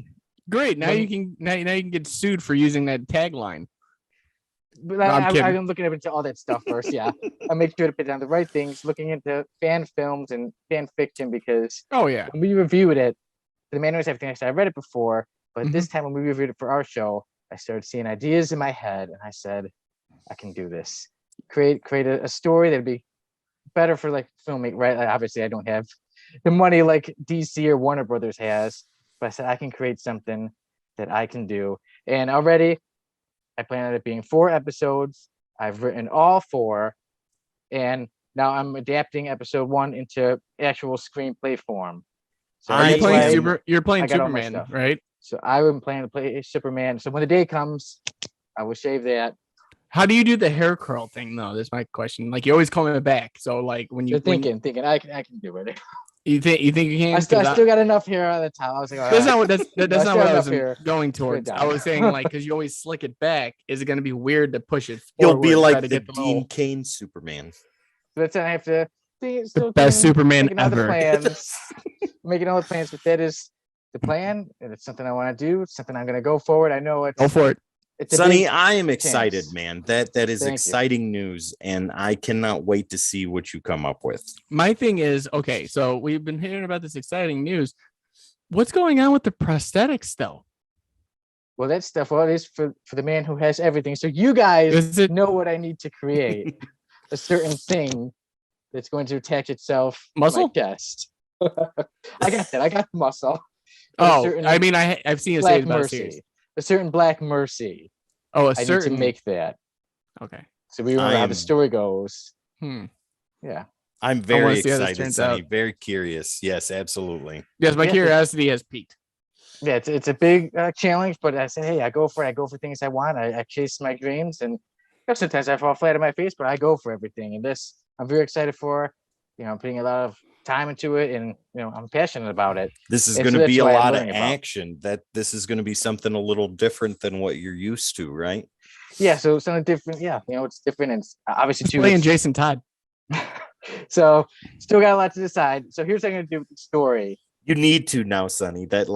great! Now When- you can now you can get sued for using that tagline. But No, I'm kidding. I'm looking into all that stuff first. Yeah. I make sure to put down the right things, looking into fan films and fan fiction, because Oh yeah. when we reviewed it, The Man Who Has Everything, I read it before, but this time when we reviewed it for our show, I started seeing ideas in my head, and I said, I can do this. Create a story that'd be better for like filming, right? Like, obviously, I don't have the money like DC or Warner Brothers has, but I said I can create something that I can do. And already, I plan on it being 4 episodes. I've written all 4, and now I'm adapting episode 1 into actual screenplay form. So I that's why You're playing I got all my Superman, stuff. right? So I would plan to play Superman. So when the day comes, I will shave that. How do you do the hair curl thing though? That's my question. Like you always coming back. So like when you So thinking I can do it. you think you can, I still got enough hair on the top. I was like, that's all not what right. that's I not still what I have was enough hair going to put it towards. I down. was saying like because you always slick it back. Is it going to be weird to push it? He'll Forward be and try like to the get the Dean little, Cain Superman. So that's I have to the best Superman making all the ever. plans. Making all the plans, but that is the plan, and it's something I want to do. It's something I'm going to go forward. I know Go for it. it's a Sonny, big I am excited, chance. man. That is Thank you. exciting news, and I cannot wait to see what you come up with. My thing is okay. So we've been hearing about this exciting news. What's going on with the prosthetics though? Well, that stuff, well, it is for the man who has everything. So you guys Is it know what I need to create. A certain thing that's going to attach itself Muscle? to my chest. I got that. I got the muscle. But a Oh, certain I mean, I've seen it Black say about a series. Mercy. A certain Black Mercy. Oh, a I need certain. to make that. Okay. So we remember I how am- the story goes. Hmm. Yeah. I'm wanna very see how this excited, turns Sonny. out. Very curious. Yes, absolutely. Yes, my Yeah, curiosity has peaked. Yeah, it's a big challenge, but I said, hey, I go for it. I go for things I want. I chase my dreams, and sometimes I fall flat on my face, but I go for everything. And this, I'm very excited for. I'm putting a lot of time into it, and I'm passionate about it. This is And going so to that's be a why I'm lot of learning about. action. That this is going to be something a little different than what you're used to, right? Yeah, so something different. Yeah, it's different, and obviously He's too. playing Jason Todd. So still got a lot to decide. So here's what I'm gonna do with the story. You need to now, Sonny. That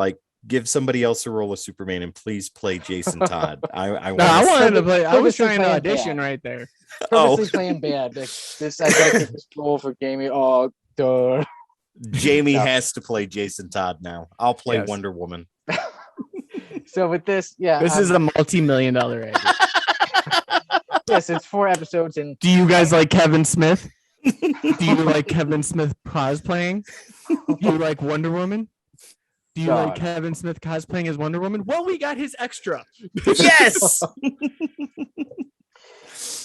give somebody else a role of Superman and please play Jason Todd. I No, I want wanted to play. I was purposely trying to playing audition bad. right there. Oh. Purposely playing bad. Like this, I gotta take this role for Jamie. Oh, duh. Jamie No. has to play Jason Todd now. I'll play Yes. Wonder Woman. So with this, yeah, This is a multi-million-dollar idea. yes, it's 4 episodes, and Do you guys like Kevin Smith? Do you like Kevin Smith cosplaying? Do you like Wonder Woman? Do you like God. Kevin Smith cosplaying as Wonder Woman? Well, we got his extra. Yes.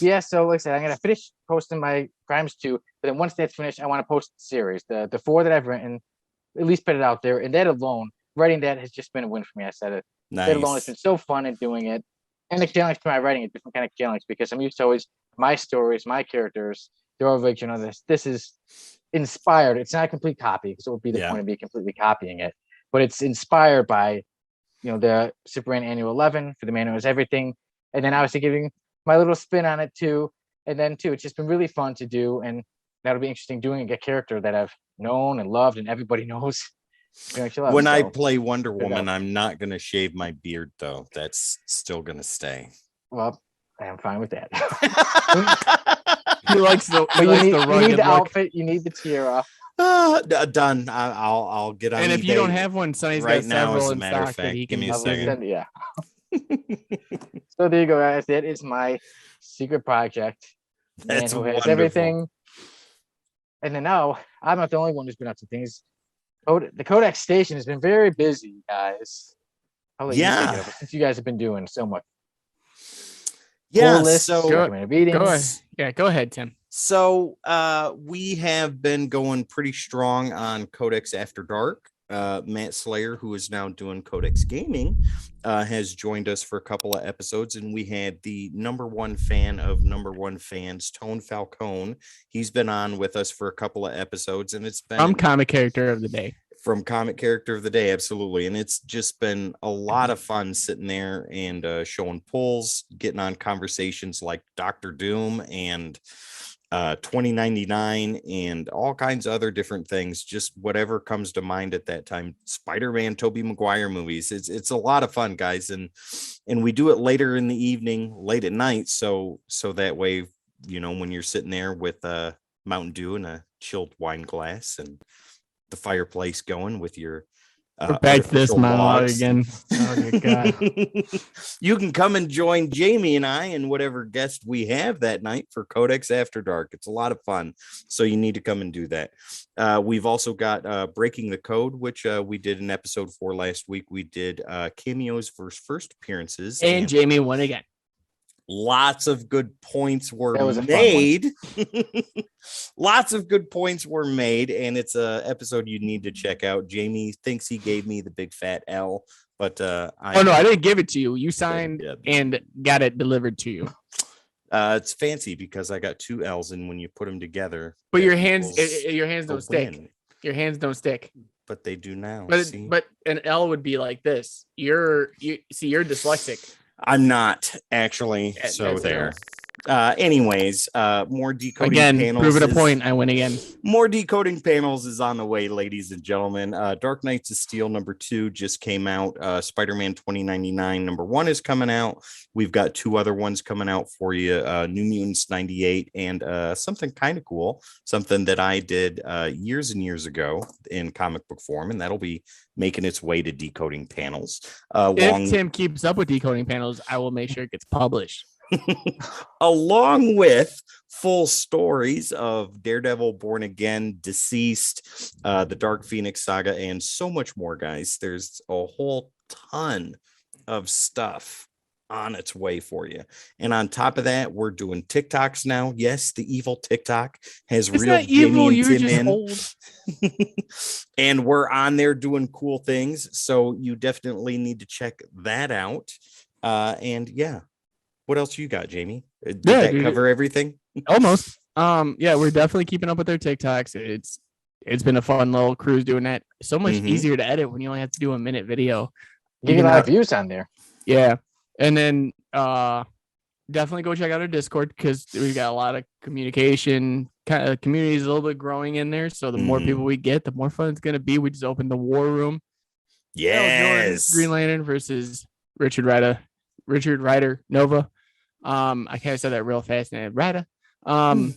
yeah. So like I said, I'm gonna finish posting my Crimes 2, but then once that's finished, I want to post the series, the 4 that I've written, at least put it out there, and that alone, writing that has just been a win for me. I said it. That alone has Nice. been so fun in doing it. And the challenge to my writing, a different kind of challenge, because I'm used to always my stories, my characters, they're all like, this is inspired. It's not a complete copy, because it would be the Yeah. point of me completely copying it. But it's inspired by, the Superman Annual 11 for the Man Who Has Everything. And then obviously giving my little spin on it too. And then too, it's just been really fun to do. And that'll be interesting doing a character that I've known and loved and everybody knows. Love, when I so, play Wonder good Woman, out. I'm not going to shave my beard, though. That's still going to stay. Well, I'm fine with that. He likes the But you need rugged the look. outfit, you need the tiara. Done. I'll get on And if you eBay don't have one, Sonny's right got now, several as a in matter of stock that fact. he Give can me a I'll second. send, yeah. So there you go, guys. That is my secret project. That's Man who has wonderful. everything. And then now I'm not the only one who's been up to things. The Codex station has been very busy, guys. I'll let you take it over since you guys have been doing so much. Yeah. Full lists, So recommended readings. Go ahead. Yeah, go ahead, Tim. So we have been going pretty strong on Codex After Dark. Matt Slayer, who is now doing Codex Gaming, has joined us for a couple of episodes, and we had the number one fan of number one fans, Tone Falcone. He's been on with us for a couple of episodes, and it's been I'm comic character of the day. From comic character of the day, absolutely. And it's just been a lot of fun sitting there and showing pulls, getting on conversations like Dr. Doom and 2099 and all kinds of other different things, just whatever comes to mind at that time. Spider-Man, Tobey Maguire movies. It's a lot of fun, guys, and we do it later in the evening, late at night, so that way, you know, when you're sitting there with Mountain Dew and a chilled wine glass and the fireplace going with your We're back to this artificial monologue logs. again. Oh my god. You can come and join Jamie and I and whatever guest we have that night for Codex After Dark. It's a lot of fun, so you need to come and do that. We've also got Breaking the Code, which we did in episode 4 last week. We did cameos versus first appearances, And Jamie won again. lots of good points were That was a fun made. Lots of good points were made, and it's a episode you need to check out. Jamie thinks he gave me the big fat L, but I didn't give it to you. You signed and got it delivered to you. It's fancy because I got 2 L's, and when you put them together, But your that hands equals don't a stick. win. Your hands don't stick. But they do now. But an L would be like this. You're dyslexic. I'm not actually. Yeah, So that's there. Anyways, more decoding Again, panels. prove it a point. I win again. More decoding panels is on the way, ladies and gentlemen. Dark Knights of Steel number 2 just came out. Spider-Man 2099 number 1 is coming out. We've got 2 other ones coming out for you. New Mutants 98 and something kind of cool, something that I did years and years ago in comic book form, and that'll be making its way to decoding panels. If Tim keeps up with decoding panels, I will make sure it gets published. Along with full stories of Daredevil, Born Again, Deceased, the Dark Phoenix saga, and so much more, guys. There's a whole ton of stuff on its way for you. And on top of that, we're doing TikToks now. Yes, the evil TikTok has It's real not evil, Jamie and you're Tim just in. old. And we're on there doing cool things. So you definitely need to check that out. And yeah. What else you got, Jamie? Did that cover everything? Almost. Yeah, we're definitely keeping up with their TikToks. It's been a fun little cruise doing that. So much easier to edit when you only have to do a minute video. You get a lot of views on there. Yeah. And then definitely go check out our Discord because we've got a lot of communication. Kind of community is a little bit growing in there. So the more people we get, the more fun it's gonna be. We just opened the war room. Yes. Green Lantern versus Richard Rider Nova. I kind of said that real fast and Rada. And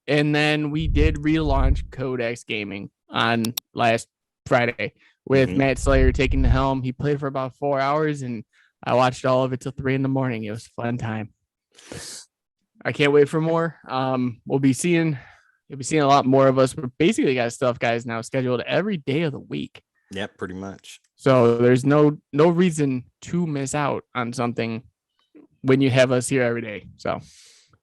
then we did relaunch Codex Gaming on last Friday with Matt Slayer taking the helm. He played for about 4 hours and I watched all of it till 3 a.m. It was a fun time. I can't wait for more. You'll be seeing a lot more of us. We're basically got stuff, guys, now scheduled every day of the week. Yeah, pretty much. So there's no reason to miss out on something when you have us here every day. So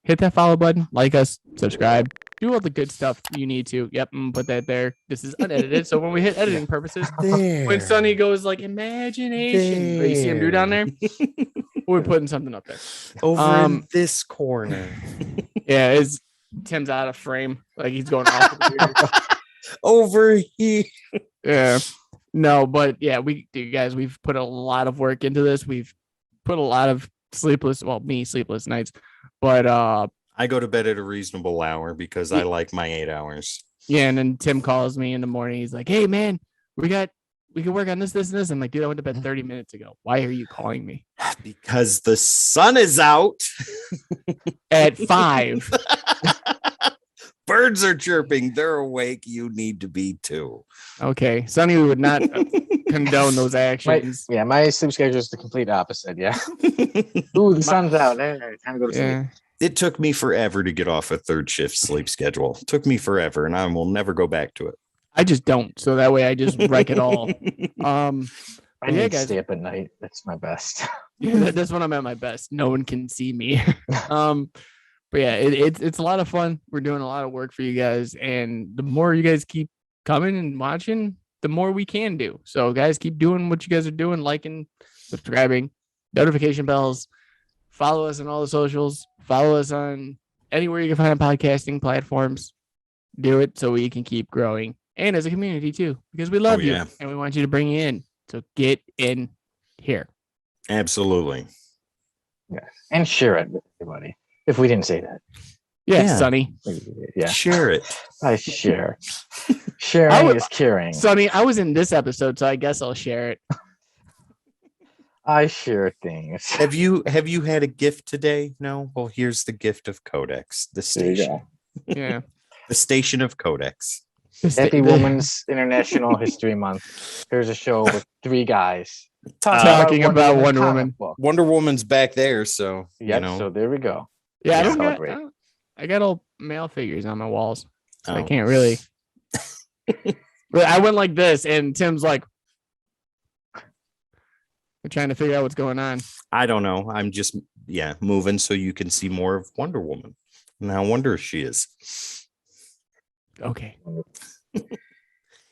hit that follow button, like us, subscribe, do all the good stuff you need to. Yep, put that there. This is unedited. So when we hit editing purposes, when Sonny goes like imagination, you see him do down there, we're putting something up there. Over in this corner. Yeah, Tim's out of frame. Like he's going off. Over here. Yeah. No, but yeah, we've put a lot of work into this. We've put a lot of sleepless nights, but I go to bed at a reasonable hour because I like my 8 hours. Yeah, and then Tim calls me in the morning. He's like, "Hey, man, we can work on this, and this." I'm like, "Dude, I went to bed 30 minutes ago. Why are you calling me Because the sun is out. at 5?" Birds are chirping. They're awake. You need to be too. Okay, Sonny would not condone those actions. My sleep schedule is the complete opposite. Yeah. Ooh, the sun's out. Hey, time to go to sleep. Yeah, It took me forever to get off a third shift sleep schedule. It took me forever, and I will never go back to it. I just don't. So that way, I just wreck it all. I yeah, need to guys. stay up at night. That's my best. Yeah, that's when I'm at my best. No one can see me. But yeah, it's a lot of fun. We're doing a lot of work for you guys, and the more you guys keep coming and watching, the more we can do. So guys, keep doing what you guys are doing, liking, subscribing, notification bells, follow us on all the socials, follow us on anywhere you can find podcasting platforms. Do it so we can keep growing, and as a community too, because we love you and we want you to bring you in. So get in here. Absolutely. Yeah, and share it with everybody. If we didn't say that, Yeah. Sonny. Yeah, share it. I share. Sharing is caring. Sonny, I was in this episode, so I guess I'll share it. I share things. Have you had a gift today? No. Well, here's the gift of Codex, the station. Yeah, the station of Codex. Happy Women's International History Month. Here's a show with 3 guys talking about Wonder Woman. Wonder Woman's back there, so So there we go. Yeah, I got all male figures on my walls, so I can't really. But I went like this, and Tim's like, we're trying to figure out what's going on. I don't know. I'm just moving so you can see more of Wonder Woman and how wondrous she is. Okay.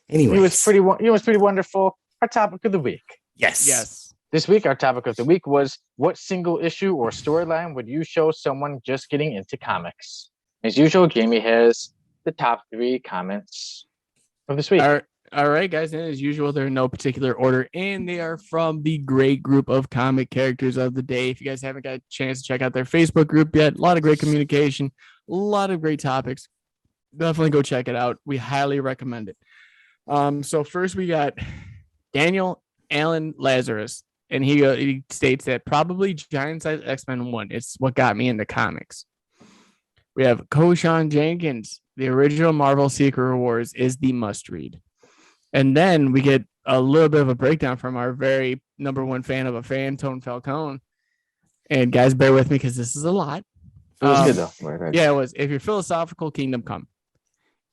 Anyway, it was pretty wonderful. Our topic of the week. Yes. This week, our topic of the week was, what single issue or storyline would you show someone just getting into comics? As usual, Jamie has the top 3 comments of this week. All right, guys. And as usual, they're in no particular order, and they are from the great group of comic characters of the day. If you guys haven't got a chance to check out their Facebook group yet, a lot of great communication, a lot of great topics. Definitely go check it out. We highly recommend it. So first we got Daniel Allen Lazarus. And he states that probably Giant Size X-Men 1. It's what got me into comics. We have Koshan Jenkins. The original Marvel Secret Wars is the must read. And then we get a little bit of a breakdown from our very number 1 fan of a fan, Tone Falcone. And guys, bear with me because this is a lot. It was good though. Right. Yeah, it was. If you're philosophical, Kingdom Come.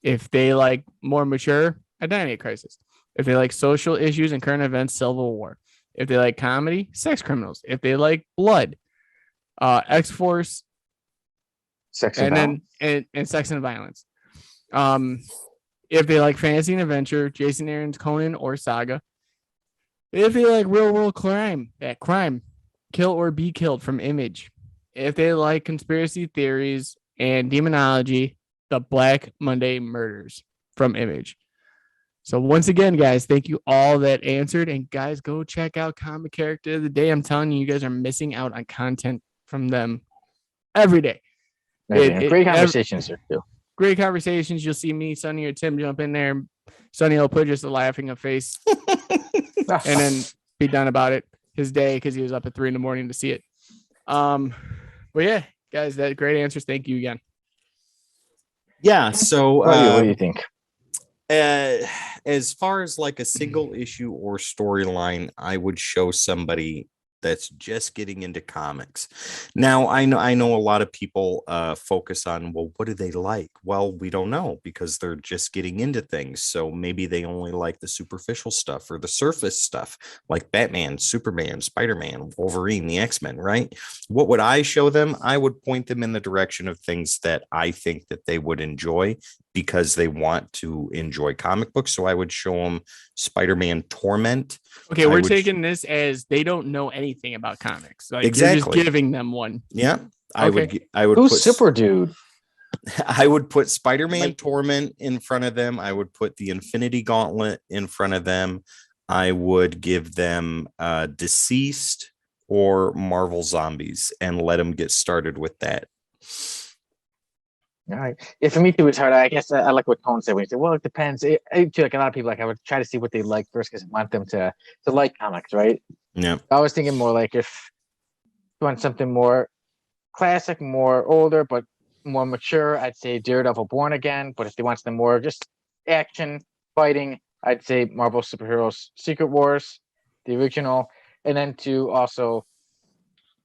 If they like more mature, Identity Crisis. If they like social issues and current events, Civil War. If they like comedy, Sex Criminals. If they like blood, X-Force, Sex and Sex and Violence. If they like fantasy and adventure, Jason Aaron's Conan or Saga. If they like real world crime, Kill or Be Killed from Image. If they like conspiracy theories and demonology, the Black Monday Murders from Image. So once again, guys, thank you all that answered. And guys, go check out Comic Character of the Day. I'm telling you, you guys are missing out on content from them every day. Great conversations there too. Great conversations. You'll see me, Sonny, or Tim jump in there. Sonny will put just a laughing face and then be done about it his day because he was up at 3 a.m. to see it. But yeah, guys, that great answers. Thank you again. Yeah. So what do you think? As far as like a single issue or storyline, I would show somebody that's just getting into comics. Now, I know a lot of people focus on, well, what do they like? Well, we don't know because they're just getting into things. So maybe they only like the superficial stuff or the surface stuff, like Batman, Superman, Spider-Man, Wolverine, the X-Men, right? What would I show them? I would point them in the direction of things that I think that they would enjoy because they want to enjoy comic books. So I would show them Spider-Man Torment. Okay, we're taking this as they don't know anything about comics. Like, exactly. You're just giving them one. Yeah. Okay. I would Who's put Super Dude? I would put Spider-Man Torment in front of them. I would put the Infinity Gauntlet in front of them. I would give them Deceased or Marvel Zombies and let them get started with that. All right. Yeah, for me too, it's hard. I guess I like what Tone said when he said, "Well, it depends." To like a lot of people, like I would try to see what they like first because I want them to like comics, right? Yeah. I was thinking more like if you want something more classic, more older, but more mature, I'd say Daredevil Born Again. But if they want something more just action, fighting, I'd say Marvel Superheroes Secret Wars, the original. And then to also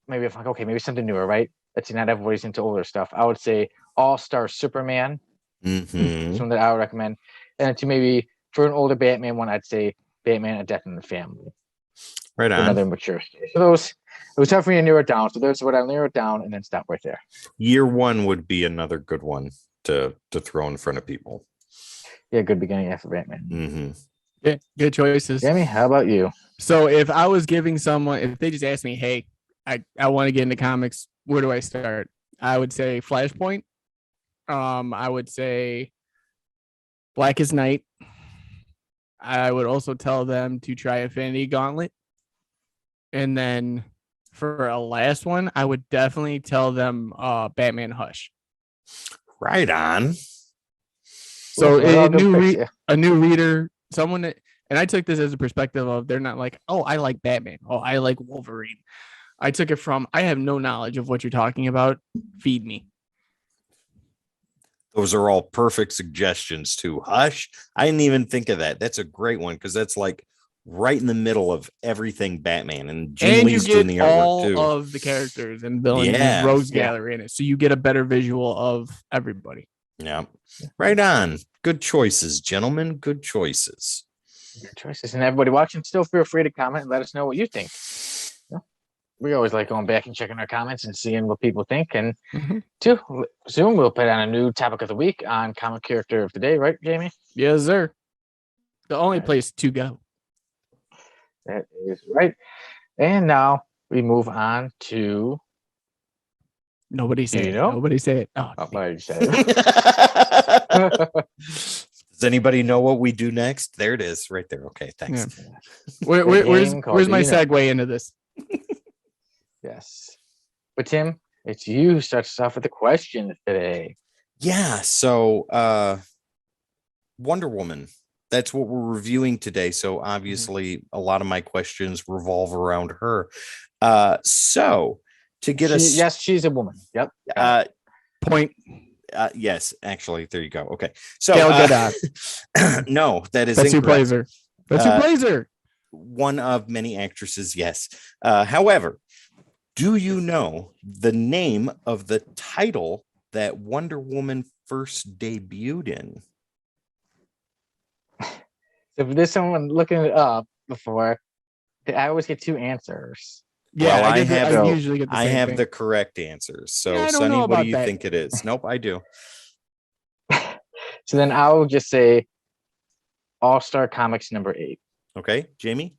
maybe if like, okay, maybe something newer, right? Let's see, not everybody's into older stuff. I would say All-Star Superman, Mm-hmm. something that I would recommend. And then to maybe for an older Batman one, I'd say Batman: A Death in the Family. Right on. Another mature stage. So those, it was tough for me to narrow it down. So those are what I narrow it down and then stop right there. Year one would be another good one to throw in front of people. Yeah, good beginning after Batman. Mm-hmm. Yeah, good choices. Jamie, how about you? So if I was giving someone, if they just asked me, hey, I want to get into comics, where do I start? I would say Flashpoint. I would say Blackest Night. I would also tell them to try Infinity Gauntlet. And then for a last one, I would definitely tell them Batman Hush. Right on. So Well, a new reader, someone that, and I took this as a perspective of they're not like, oh, I like Batman. Oh, I like Wolverine. I took it from, I have no knowledge of what you're talking about. Feed me. Those are all perfect suggestions too. Hush. I didn't even think of that. That's a great one because that's like right in the middle of everything Batman, and Jim Lee's doing the artwork too. All of the characters and villains Yeah. and rogues gallery in it, so you get a better visual of everybody. Yeah, right on. Good choices, gentlemen. Good choices. Good choices. And everybody watching, still feel free to comment and let us know what you think. We always like going back and checking our comments and seeing what people think. And too, soon we'll put on a new topic of the week on comic character of the day, right, Jamie? Yes, sir. The only place to go. That is right. And now we move on to. Nobody say it. know? Nobody say it. Oh, I said it. Does anybody know what we do next? There it is, right there. Okay, thanks. Yeah. Where's my segue into this? Yes. But Tim, it's you who starts us off with the question today. Yeah, so Wonder Woman. That's what we're reviewing today. So obviously a lot of my questions revolve around her. So to get us, yes, she's a woman. Yep. Point. Yes, actually, there you go. Okay. So no, that's who plays her. That's who plays her. One of many actresses, yes. However, do you know the name of the title that Wonder Woman first debuted in? So if there's someone looking it up before, I always get two answers. Yeah, well, I usually get the same have thing. the correct answers. So, yeah, Sonny, what do you think it is? Nope, I do. So then I'll just say All-Star Comics number 8. Okay, Jamie?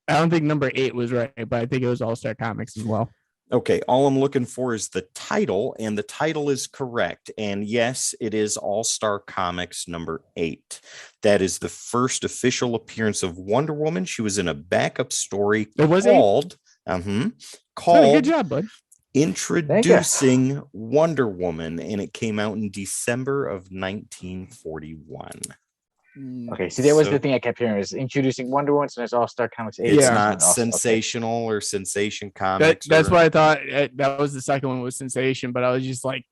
I don't think number 8 was right, but I think it was All-Star Comics as well. Okay, all I'm looking for is the title, and the title is correct. And yes, it is All-Star Comics number 8. That is the first official appearance of Wonder Woman. She was in a backup story called good job, bud. Introducing Wonder Woman, and it came out in December of 1941. Okay, see, that was the thing I kept hearing is introducing Wonder Woman, so there's All-Star Comics 8. It's not Sensational or Sensation Comics. That's why I thought that was the second one was Sensation, but I was just like,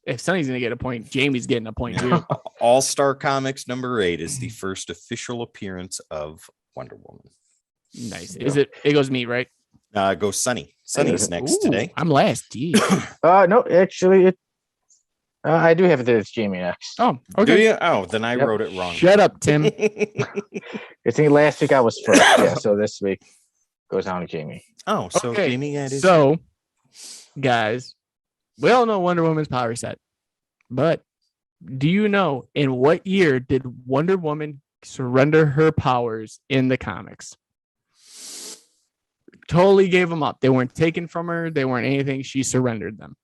if Sonny's going to get a point, Jamie's getting a point too. All-Star Comics number 8 is the first official appearance of Wonder Woman. Nice. Is it goes me, right? Go Sonny. Sonny's next today. I'm last. No, actually, I do have it that it's Jamie next. Oh, okay. Do you? Oh, then I wrote it wrong. Shut up, Tim. I think last week I was first. Yeah, so this week goes down to Jamie. Oh, so okay. Jamie had his. So, guys, we all know Wonder Woman's power set, but do you know in what year did Wonder Woman surrender her powers in the comics? Totally gave them up. They weren't taken from her. They weren't anything. She surrendered them.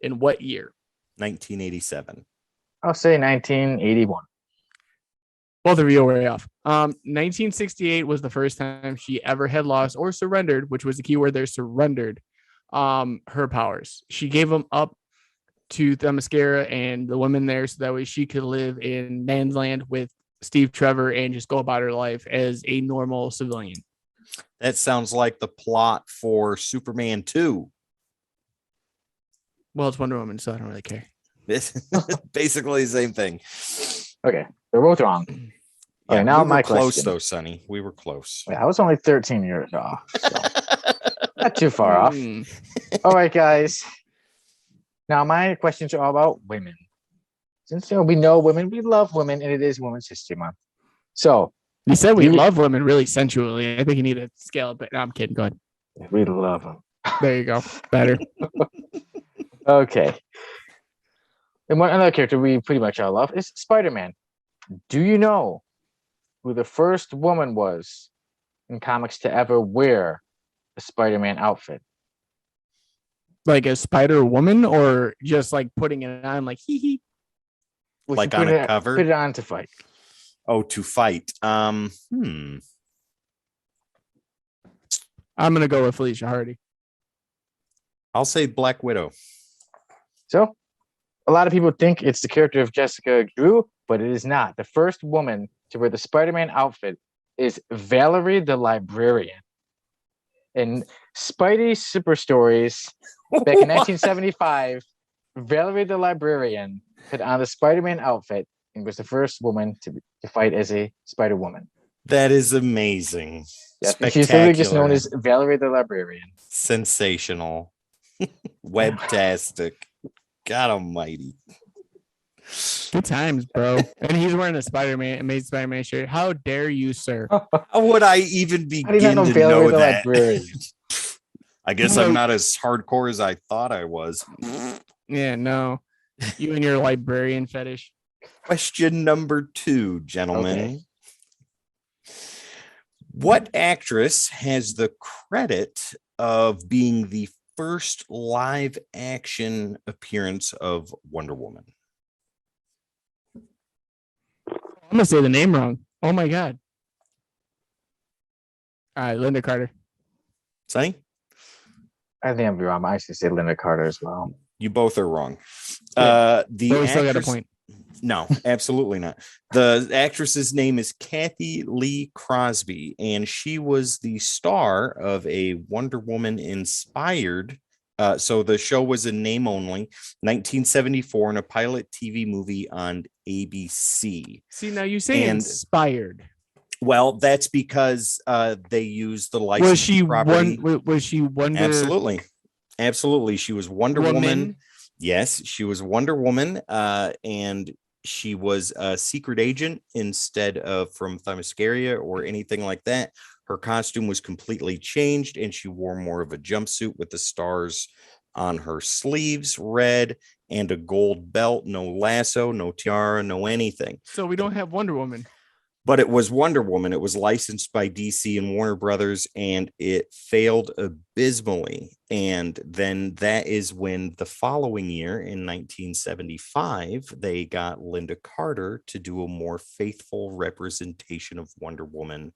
In what year? 1987. I'll say 1981. Both of you are way off. 1968 was the first time she ever had lost or surrendered, which was the key word there, surrendered her powers. She gave them up to Themyscira and the women there, so that way she could live in man's land with Steve Trevor and just go about her life as a normal civilian. That sounds like the plot for Superman 2. Well, it's Wonder Woman, so I don't really care. It's basically the same thing. Okay, they're both wrong. Yeah, Okay, now we were my close question. though, Sonny. We were close. Yeah, I was only 13 years off, so not too far off. Hmm. All right, guys. Now my questions are all about women. Since we know women, we love women, and it is Women's History Month. So You said we You- love women really sensually. I think you need to scale it, but no, I'm kidding. Go ahead. we love them. There you go. Better. Okay. And one another character we pretty much all love is Spider-Man. Do you know who the first woman was in comics to ever wear a Spider-Man outfit? Like a Spider Woman, or just like putting it on, like hee hee. Well, Like she on put a it- cover? Put it on to fight. Oh, to fight. I'm gonna go with Felicia Hardy. I'll say Black Widow. So a lot of people think it's the character of Jessica Drew, but it is not. The first woman to wear the Spider-Man outfit is Valerie the Librarian. In Spidey Super Stories, back in 1975, Valerie the Librarian put on the Spider-Man outfit and was the first woman to fight as a Spider-Woman. That is amazing. Yes, and she's literally just known Spectacular. as Valerie the Librarian. Sensational. Webtastic. God almighty. Good times, bro. And he's wearing a Amazing Spider-Man shirt. How dare you, sir? How would I even How do you not begin know to Valerie know the that? Librarian? I guess I'm not as hardcore as I thought I was. Yeah, no. You and your librarian fetish. Question number 2, gentlemen. Okay. What actress has the credit of being the first live action appearance of Wonder Woman? I'm gonna say the name wrong. Oh my god. All right, Linda Carter. Sonny? I think I'm wrong. I should say Linda Carter as well. You both are wrong. Yeah. The But we still got a actress- point. No, absolutely not. The actress's name is Kathy Lee Crosby, and she was the star of a Wonder Woman inspired. So the show was in name only, 1974, in a pilot TV movie on ABC. See, now you say And- inspired. Well, that's because they used the license Was she property. was she Wonder Absolutely. She was Wonder Woman. Woman? Yes, she was Wonder Woman, and she was a secret agent instead of from Themyscira or anything like that. Her costume was completely changed, and she wore more of a jumpsuit with the stars on her sleeves, red, and a gold belt. No lasso, no tiara, no anything. So we don't have Wonder Woman. But it was Wonder Woman. It was licensed by DC and Warner Brothers, and it failed abysmally. And then that is when the following year, in 1975, they got Linda Carter to do a more faithful representation of Wonder Woman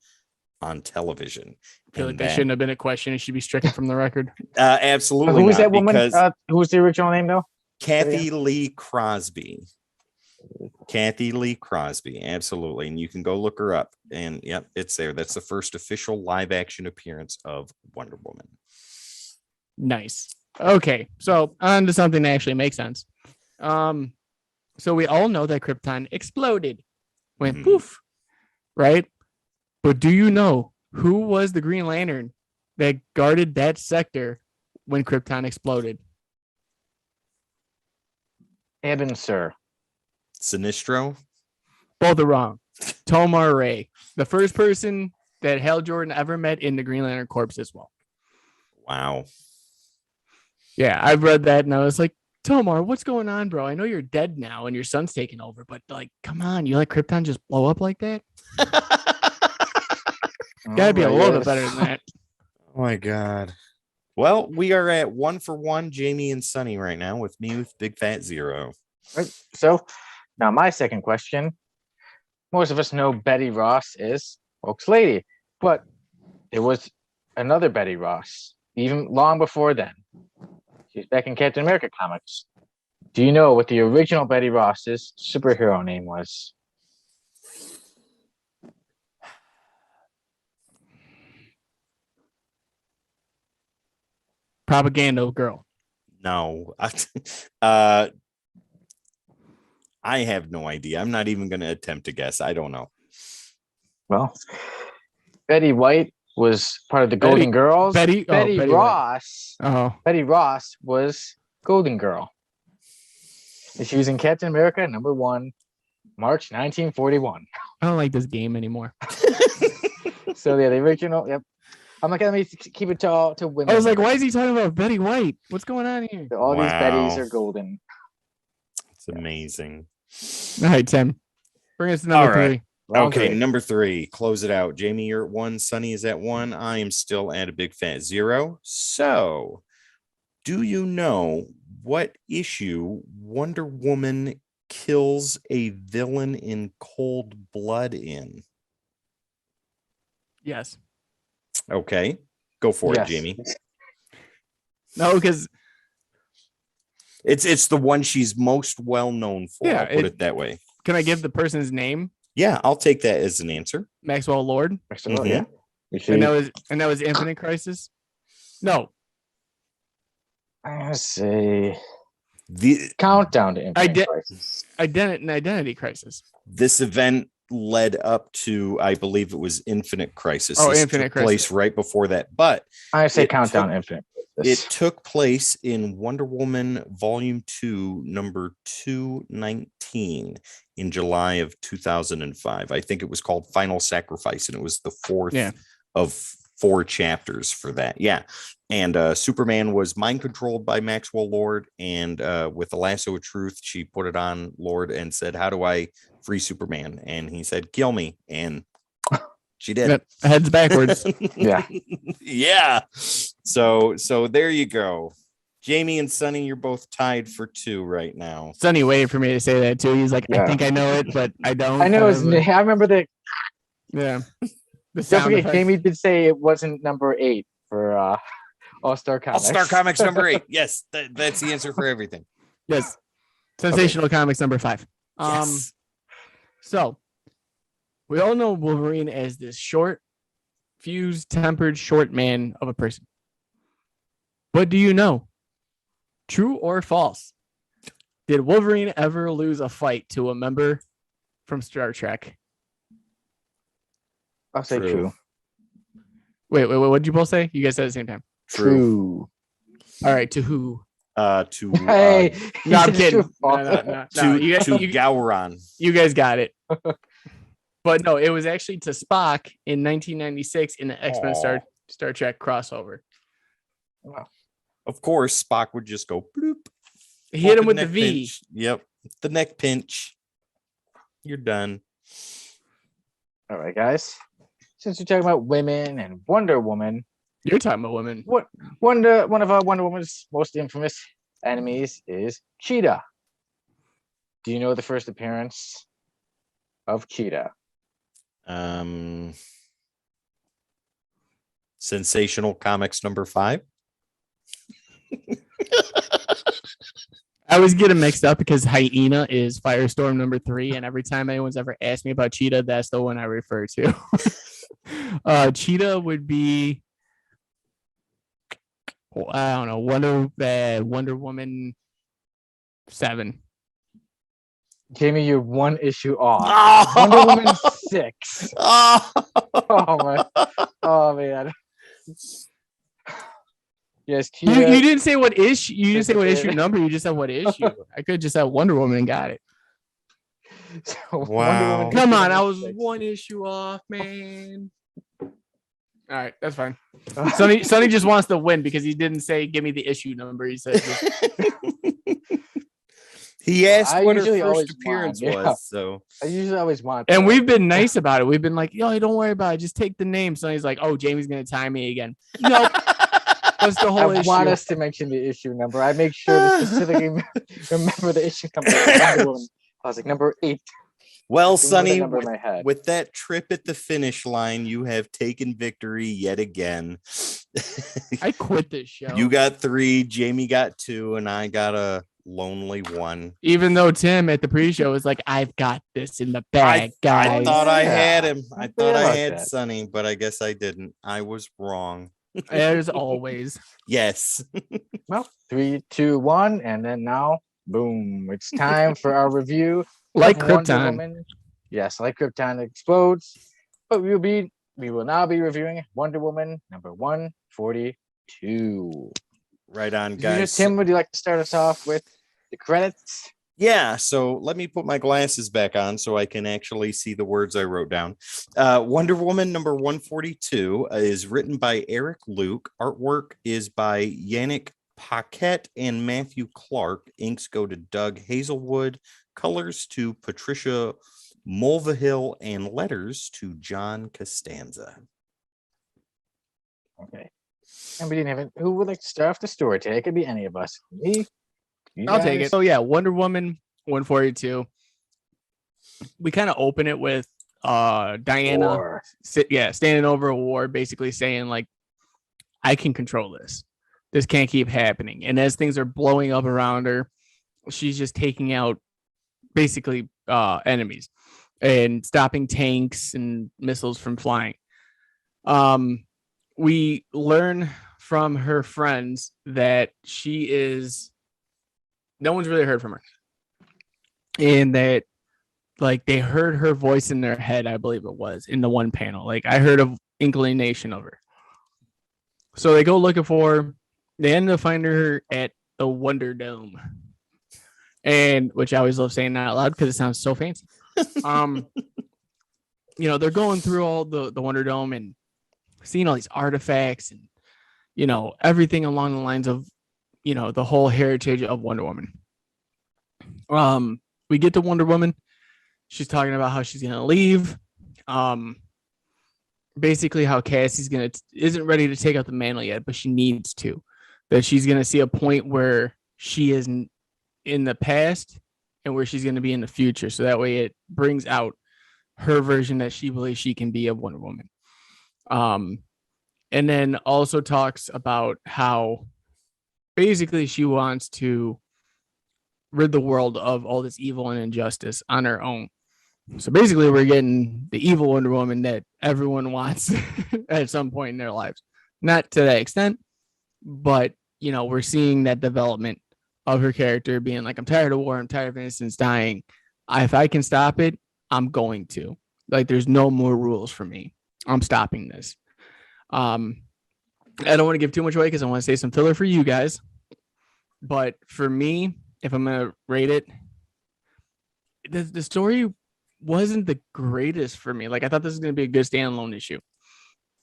on television. I feel like And that shouldn't have been a question. It should be stricken from the record. absolutely Who was not, that woman? because Who was the original name, though? Kathy Lee Crosby. Kathy Lee Crosby, absolutely. And you can go look her up. And yep, it's there. That's the first official live action appearance of Wonder Woman. Nice. Okay, so on to something that actually makes sense. So we all know that Krypton exploded, went Mhm. poof, right? But do you know who was the Green Lantern that guarded that sector when Krypton exploded? Eben, sir. Sinestro. Both are wrong. Tomar Ray, the first person that Hal Jordan ever met in the Green Lantern Corps as well. Wow. Yeah, I've read that and I was like, Tomar, what's going on, bro? I know you're dead now and your son's taking over, but like, come on, you let Krypton just blow up like that? Gotta be a little bit better than that. Oh my God. Well, we are at 1-for-1, Jamie and Sonny right now, with me with Big Fat Zero. Right. So now my second question. Most of us know Betty Ross is Oak's lady, but there was another Betty Ross, even long before then. She's back in Captain America comics. Do you know what the original Betty Ross's superhero name was? Propaganda girl. No. I have no idea. I'm not even going to attempt to guess. I don't know. Well, Betty White was part of the Betty- Golden Girls. Betty White. Ross. Oh, Betty Ross was Golden Girl. And she was in Captain America #1, March 1941. I don't like this game anymore. So yeah, the original. Yep. I'm like, let me keep it to women. I was like, why is he talking about Betty White? What's going on here? So all these Bettys Wow. are golden. It's amazing. All right, Tim. Bring us to number All right. 3. Round Okay, three. number 3. Close it out. Jamie, you're at 1. Sunny is at 1. I am still at a big fat 0. So, do you know what issue Wonder Woman kills a villain in cold blood in? Yes. Okay, go for Yes. it, Jamie. No, because It's the one she's most well known for. Yeah, I'll put it that way. can I give the person's name? Yeah, I'll take that as an answer. Maxwell Lord. First of all, yeah. You see, And that was Infinite Crisis. No, I'm gonna say The Countdown to Infinite did- Crisis. Identity Crisis. this event led up to, I believe it was Infinite Crisis. Oh, This Infinite took Crisis. place right before that, but I say It Countdown took- Infinite it Crisis. took place in Wonder Woman Volume 2, number 219 in July of 2005. I think it was called Final Sacrifice, and it was the 4th Yeah. of 4 chapters for that. Yeah. And Superman was mind controlled by Maxwell Lord, and with the lasso of truth, she put it on Lord and said, "How do I free Superman?" And he said, "Kill me." And she did. Yep, heads backwards. Yeah. Yeah. So there you go. Jamie and Sunny, you're both tied for 2 right now. Sonny waited for me to say that too. He's like, I Yeah. think I know it, but I don't. I know his was name. like, I remember the. Yeah. The Don't sound forget, effects. Jamie did say it wasn't number 8 for All Star All Comics. Star Comics number 8. Yes, that's the answer for everything. Yes. Sensational Comics number 5. Yes. So we all know Wolverine as this short, fused, tempered, short man of a person. But do you know, true or false, did Wolverine ever lose a fight to a member from Star Trek? I'll say True. true. Wait, what did you both say? You guys said at the same time. True. All right, to who? To Hey, No, I'm it's kidding. true. No. to You guys, Gowron. you guys got it. But no, it was actually to Spock in 1996 in the X-Men Aw. Star Trek crossover. Of course, Spock would just go bloop. He hit him Open with the neck V. pinch. Yep. The neck pinch. You're done. All right, guys. Since we're talking about women and Wonder Woman, You're talking about women. one of Wonder Woman's most infamous enemies is Cheetah. Do you know the first appearance of Cheetah? Sensational Comics number 5. I always get them mixed up because Hyena is Firestorm number 3, and every time anyone's ever asked me about Cheetah, that's the one I refer to. Cheetah would be, I don't know, Wonder Woman 7. Jamie, you're one issue off. Wonder Woman 6. Oh. Oh my. Oh man. Yes, You Cheetah. didn't say what issue. You didn't say what issue Disappeared. number. You just said what issue. I could just have Wonder Woman and got it. So, Wonder Wow. Woman Come issue on, I number was 6. one issue off, man. All right, that's fine. Sonny just wants to win because he didn't say give me the issue number. He said He asked I what her usually first always appearance want, yeah. was. So I usually always want. and that. we've been nice about it. We've been like, yo, don't worry about it. Just take the name. Sonny's like, oh, Jamie's gonna tie me again. No, that's the I whole issue. want us to mention the issue number. I make sure to specifically remember the issue number. Wonder Woman. I was like number 8. well, Remember the Sonny, number in my head. with that trip at the finish line, you have taken victory yet again. I quit this show. You got 3, Jamie got 2, and I got a lonely one. Even though Tim at the pre-show was like, "I've got this in the bag, I guys." thought I Yeah. had him. I thought I about had that. Sonny, but I guess I didn't. I was wrong. As always. Yes. Well, 3, 2, 1, and then now, boom! It's time for our review Like of Wonder Krypton. Woman. Yes, like Krypton explodes. But we will now be reviewing Wonder Woman number 142. Right on, As usual, guys. Tim, would you like to start us off with the credits? Yeah, so let me put my glasses back on so I can actually see the words I wrote down. Wonder Woman number 142 is written by Eric Luke. Artwork is by Yannick Paquette and Matthew Clark. Inks go to Doug Hazelwood. Colors to Patricia Mulvihill, and letters to John Costanza. Okay. And we didn't have it. Who would like to start off the story today? It could be any of us. Me? You I'll take guys? it. So yeah, Wonder Woman 142. We kind of open it with Diana War. standing over a war, basically saying like, I can control this. This can't keep happening. And as things are blowing up around her, she's just taking out basically enemies and stopping tanks and missiles from flying. We learn from her friends that no one's really heard from her, and that like they heard her voice in their head, I believe it was in the one panel. Like I heard an inclination of her. So they go looking for her. They end up finding her at the Wonder Dome. And which I always love saying that out loud because it sounds so fancy. They're going through all the Wonder Dome and seeing all these artifacts and everything along the lines of the whole heritage of Wonder Woman. We get to Wonder Woman. She's talking about how she's gonna leave. Basically how Cassie's isn't ready to take out the mantle yet, but she needs to. That she's gonna see a point where she is in the past and where she's going to be in the future. So that way it brings out her version that she believes she can be of Wonder Woman. And then also talks about how basically she wants to rid the world of all this evil and injustice on her own. So basically we're getting the evil Wonder Woman that everyone wants at some point in their lives. Not to that extent, but we're seeing that development of her character being like, I'm tired of war, I'm tired of innocents dying. If I can stop it, I'm going to. Like, there's no more rules for me. I'm stopping this. I don't want to give too much away because I want to say some filler for you guys. But for me, if I'm going to rate it, the story wasn't the greatest for me. Like, I thought this was going to be a good standalone issue.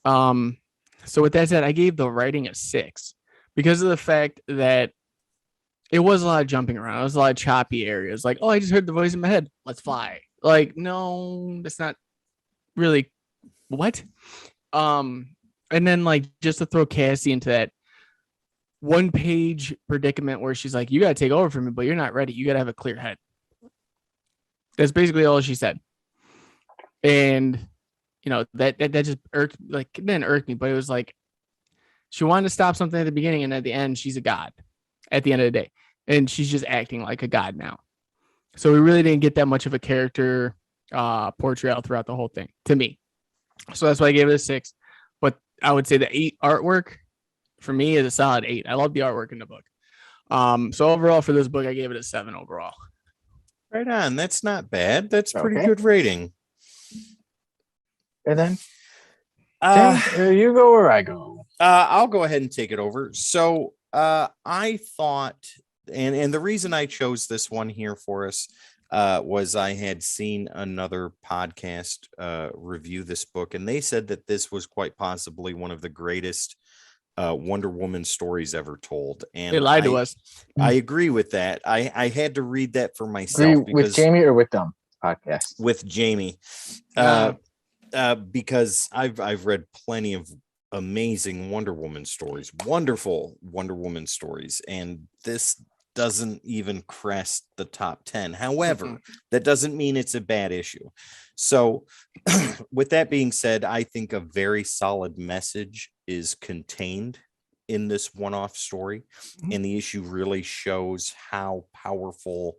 So with that said, I gave the writing a 6 because of the fact that it was a lot of jumping around. It was a lot of choppy areas. Like, oh, I just heard the voice in my head. Let's fly. Like, no, that's not really what. And then like just to throw Cassie into that 1-page predicament where she's like, you got to take over for me, but you're not ready. You got to have a clear head. That's basically all she said. And that just irked, like, it didn't irk me, but it was like she wanted to stop something at the beginning, and at the end, she's a god at the end of the day. And she's just acting like a god now. So we really didn't get that much of a character portrayal throughout the whole thing, to me. So that's why I gave it a 6. But I would say the 8 artwork for me is a solid 8. I love the artwork in the book. So overall for this book, I gave it a 7 overall. Right on. That's not bad. That's pretty Okay. good rating. And then Tim, you go or I go? I'll go ahead and take it over. So I thought, and the reason I chose this one here for us was I had seen another podcast review this book, and they said that this was quite possibly one of the greatest Wonder Woman stories ever told. And They lied to us. I agree with that. I had to read that for myself With Jamie or with them podcast? with Jamie, because I've read plenty of amazing Wonder Woman stories, wonderful Wonder Woman stories, and this doesn't even crest the top 10. However, that doesn't mean it's a bad issue. So with that being said, I think a very solid message is contained in this one-off story, and the issue really shows how powerful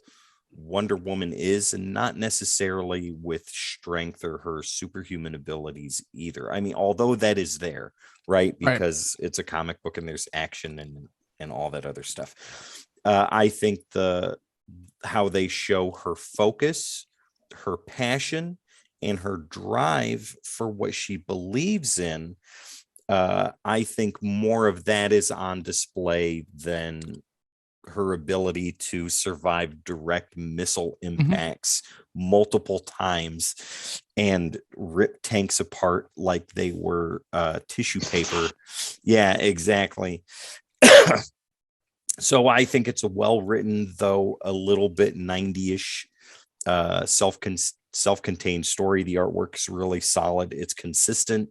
Wonder Woman is, and not necessarily with strength or her superhuman abilities either. I mean, although that is there, right? Because it's a comic book and there's action and all that other stuff. I think how they show her focus, her passion, and her drive for what she believes in, I think more of that is on display than her ability to survive direct missile impacts multiple times and rip tanks apart like they were tissue paper. Yeah, exactly. So I think it's a well-written, though a little bit 90-ish self-contained story. The artwork's really solid. It's consistent,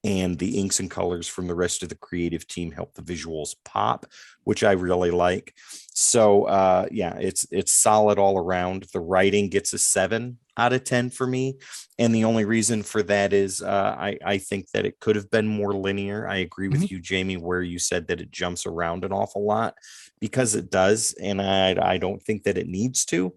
and the inks and colors from the rest of the creative team help the visuals pop, which I really like. So yeah, it's solid all around. The writing gets a 7 out of 10 for me, and the only reason for that is I think that it could have been more linear. I agree with you, Jamie, where you said that it jumps around an awful lot, because it does, and I don't think that it needs to.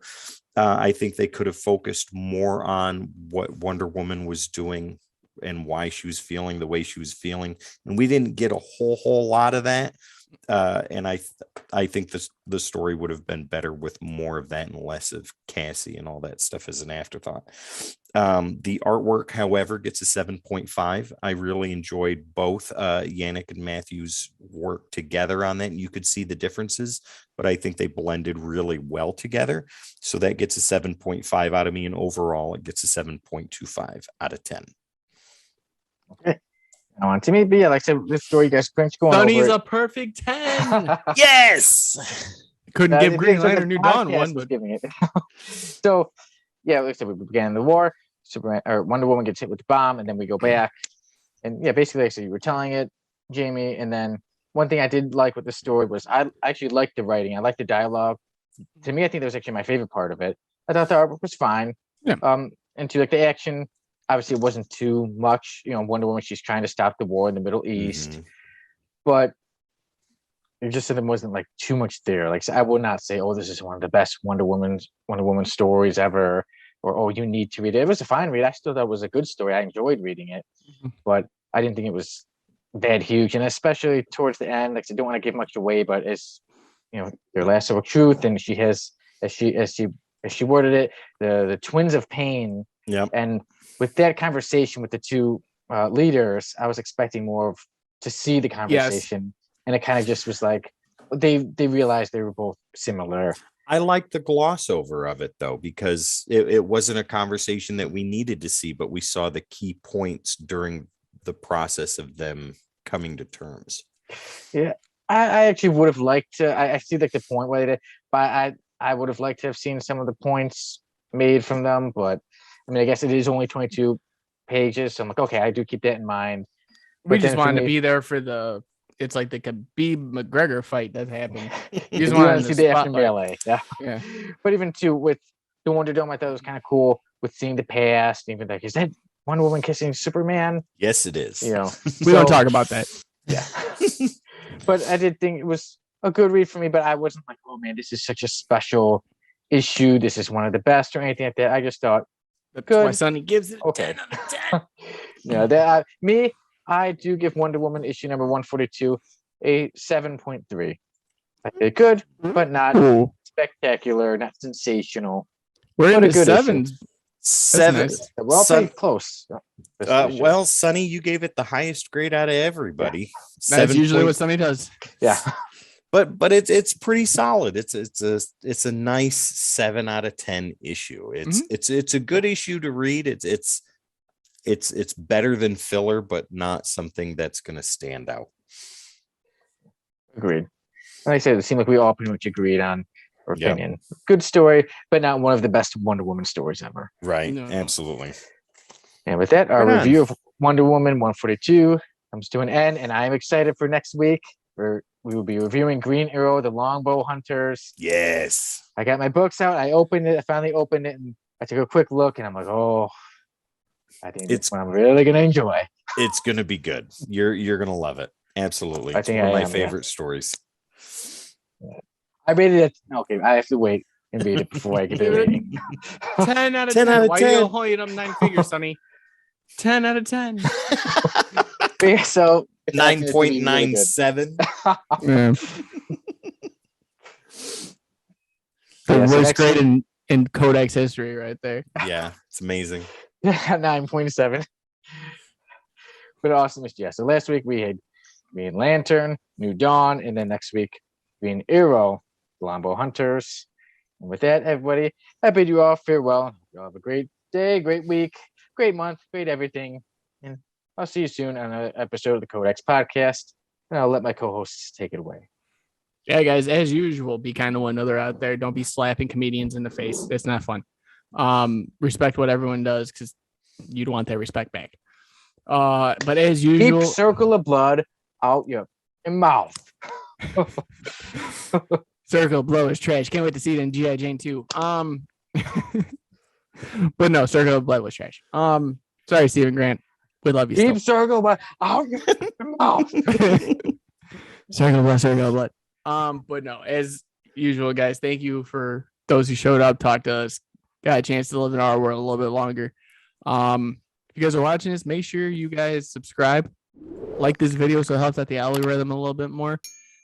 I think they could have focused more on what Wonder Woman was doing and why she was feeling the way she was feeling, and we didn't get a whole lot of that. And I think the story would have been better with more of that and less of Cassie and all that stuff as an afterthought. The artwork, however, gets a 7.5. I really enjoyed both Yannick and Matthew's work together on that, and you could see the differences, but I think they blended really well together. So that gets a 7.5 out of me, and overall it gets a 7.25 out of 10. Okay. Now on to me, but yeah, like I said, this story, you guys cringe going Sunny's over a perfect 10. Yes. Couldn't give Green Lantern New Dawn podcast one, was but giving it. So yeah, like I said, we began the war. Superman or Wonder Woman gets hit with the bomb, and then we go back. And yeah, basically, like I said, you were telling it, Jamie. And then one thing I did like with the story was I actually liked the writing. I liked the dialogue. To me, I think that was actually my favorite part of it. I thought the artwork was fine. Yeah. And to like the action, obviously it wasn't too much. You know, Wonder Woman, she's trying to stop the war in the Middle East, but it just said there wasn't like too much there. Like, so I would not say, oh, this is one of the best Wonder Woman stories ever, or oh, you need to read it. It was a fine read. I still thought it was a good story. I enjoyed reading it, but I didn't think it was that huge. And especially towards the end, like I don't want to give much away, but it's, you know, their last of truth, and she has, as she worded it, the twins of pain. Yep. And with that conversation with the two leaders, I was expecting more to see the conversation, and it kind of just was like they realized they were both similar. I like the gloss over of it, though, because it wasn't a conversation that we needed to see, but we saw the key points during the process of them coming to terms. Yeah, I actually would have liked to. I see like the point where they did, but I would have liked to have seen some of the points made from them. But I mean, I guess it is only 22 pages, so I'm like, okay, I do keep that in mind. we But just then for wanted to me- be there for the. It's like the Khabib McGregor fight that happened. You You just want wanted to the see the after spotlight. melee, yeah. Yeah. But even too with the Wonder Dome, I thought it was kind of cool with seeing the past. Even like, is that Wonder Woman kissing Superman? Yes, it is. You know, We don't talk about that. Yeah. But I did think it was a good read for me. But I wasn't like, oh man, this is such a special issue. This is one of the best or anything like that. I just thought, That's Good. why Sonny gives it Okay. 10 out of 10. yeah, that I do give Wonder Woman issue number 142 a 7.3. I say good, but not Ooh. spectacular, not sensational. We're What a into good issue. sevens. 7. nice. We're all Son- pretty close. This issue. Well, Sonny, you gave it the highest grade out of everybody. That's usually what 7. Sonny does. yeah. But it's pretty solid. It's a nice 7 out of 10 issue. It's a good issue to read. It's better than filler, but not something that's going to stand out. Agreed. Like I said, it seemed like we all pretty much agreed on our Yep. opinion. Good story, but not one of the best Wonder Woman stories ever. Right. No. Absolutely. And with that, our Right on. review of Wonder Woman 142 comes to an end, and I'm excited for next week, where we will be reviewing Green Arrow, the Longbow Hunters. Yes. I got my books out. I finally opened it, and I took a quick look, and I'm like, oh, I think it's one I'm really gonna enjoy. It's going to be good. You're going to love it. Absolutely. I It's think one of I my am, yeah. favorite stories. I rated it. Okay, I have to wait and read it before I give it a Give it a- rating. 10 out of 10 10. out of Why 10. you gonna hit them 9 figures, Sonny? 10 out of 10. But yeah, so it's actually gonna be really good. 9.97. Yeah. The Yeah, so worst next grade week- in Codex history right there. Yeah, it's amazing. 9.7. But awesome. Yeah. So last week we had Green Lantern, New Dawn, and then next week Green Arrow, Longbow Hunters. And with that, everybody, I bid you all farewell. You all have a great day, great week, great month, great everything. And I'll see you soon on an episode of the Codex podcast. And I'll let my co-hosts take it away. Yeah, guys, as usual, be kind to one another out there. Don't be slapping comedians in the face. It's not fun. Respect what everyone does because you'd want that respect back. But as usual, Keep circle of blood out your mouth. Circle of Blood is trash. Can't wait to see it in G.I. Jane 2. But no, Circle of Blood was trash. Sorry, Stephen Grant. We love you. Keep circle of blood out your mouth. Circle of Blood. But no, as usual, guys, thank you for those who showed up, talked to us, got a chance to live in our world a little bit longer. If you guys are watching this, make sure you guys subscribe, like this video so it helps out the algorithm a little bit more.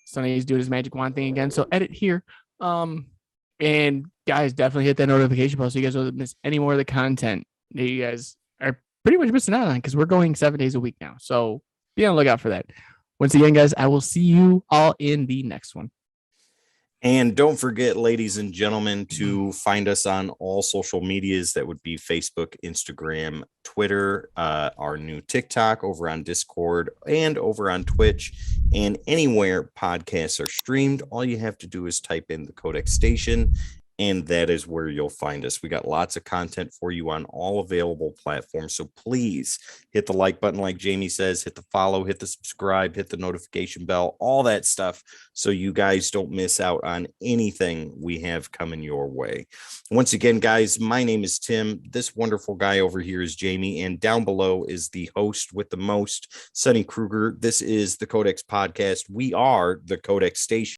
Sonny's doing his magic wand thing again, so edit here. And guys, definitely hit that notification bell so you guys don't miss any more of the content that you guys are pretty much missing out on because we're going 7 days a week now. So be on the lookout for that. Once again, guys, I will see you all in the next one. And don't forget, ladies and gentlemen, to find us on all social medias. That would be Facebook, Instagram, Twitter, our new TikTok, over on Discord, and over on Twitch, and anywhere podcasts are streamed. All you have to do is type in the Codex Station, and that is where you'll find us. We got lots of content for you on all available platforms. So please hit the like button, like Jamie says, hit the follow, hit the subscribe, hit the notification bell, all that stuff, so you guys don't miss out on anything we have coming your way. Once again, guys, my name is Tim. This wonderful guy over here is Jamie, and down below is the host with the most, Sonny Kruger. This is the Codex Podcast. We are the Codex Station.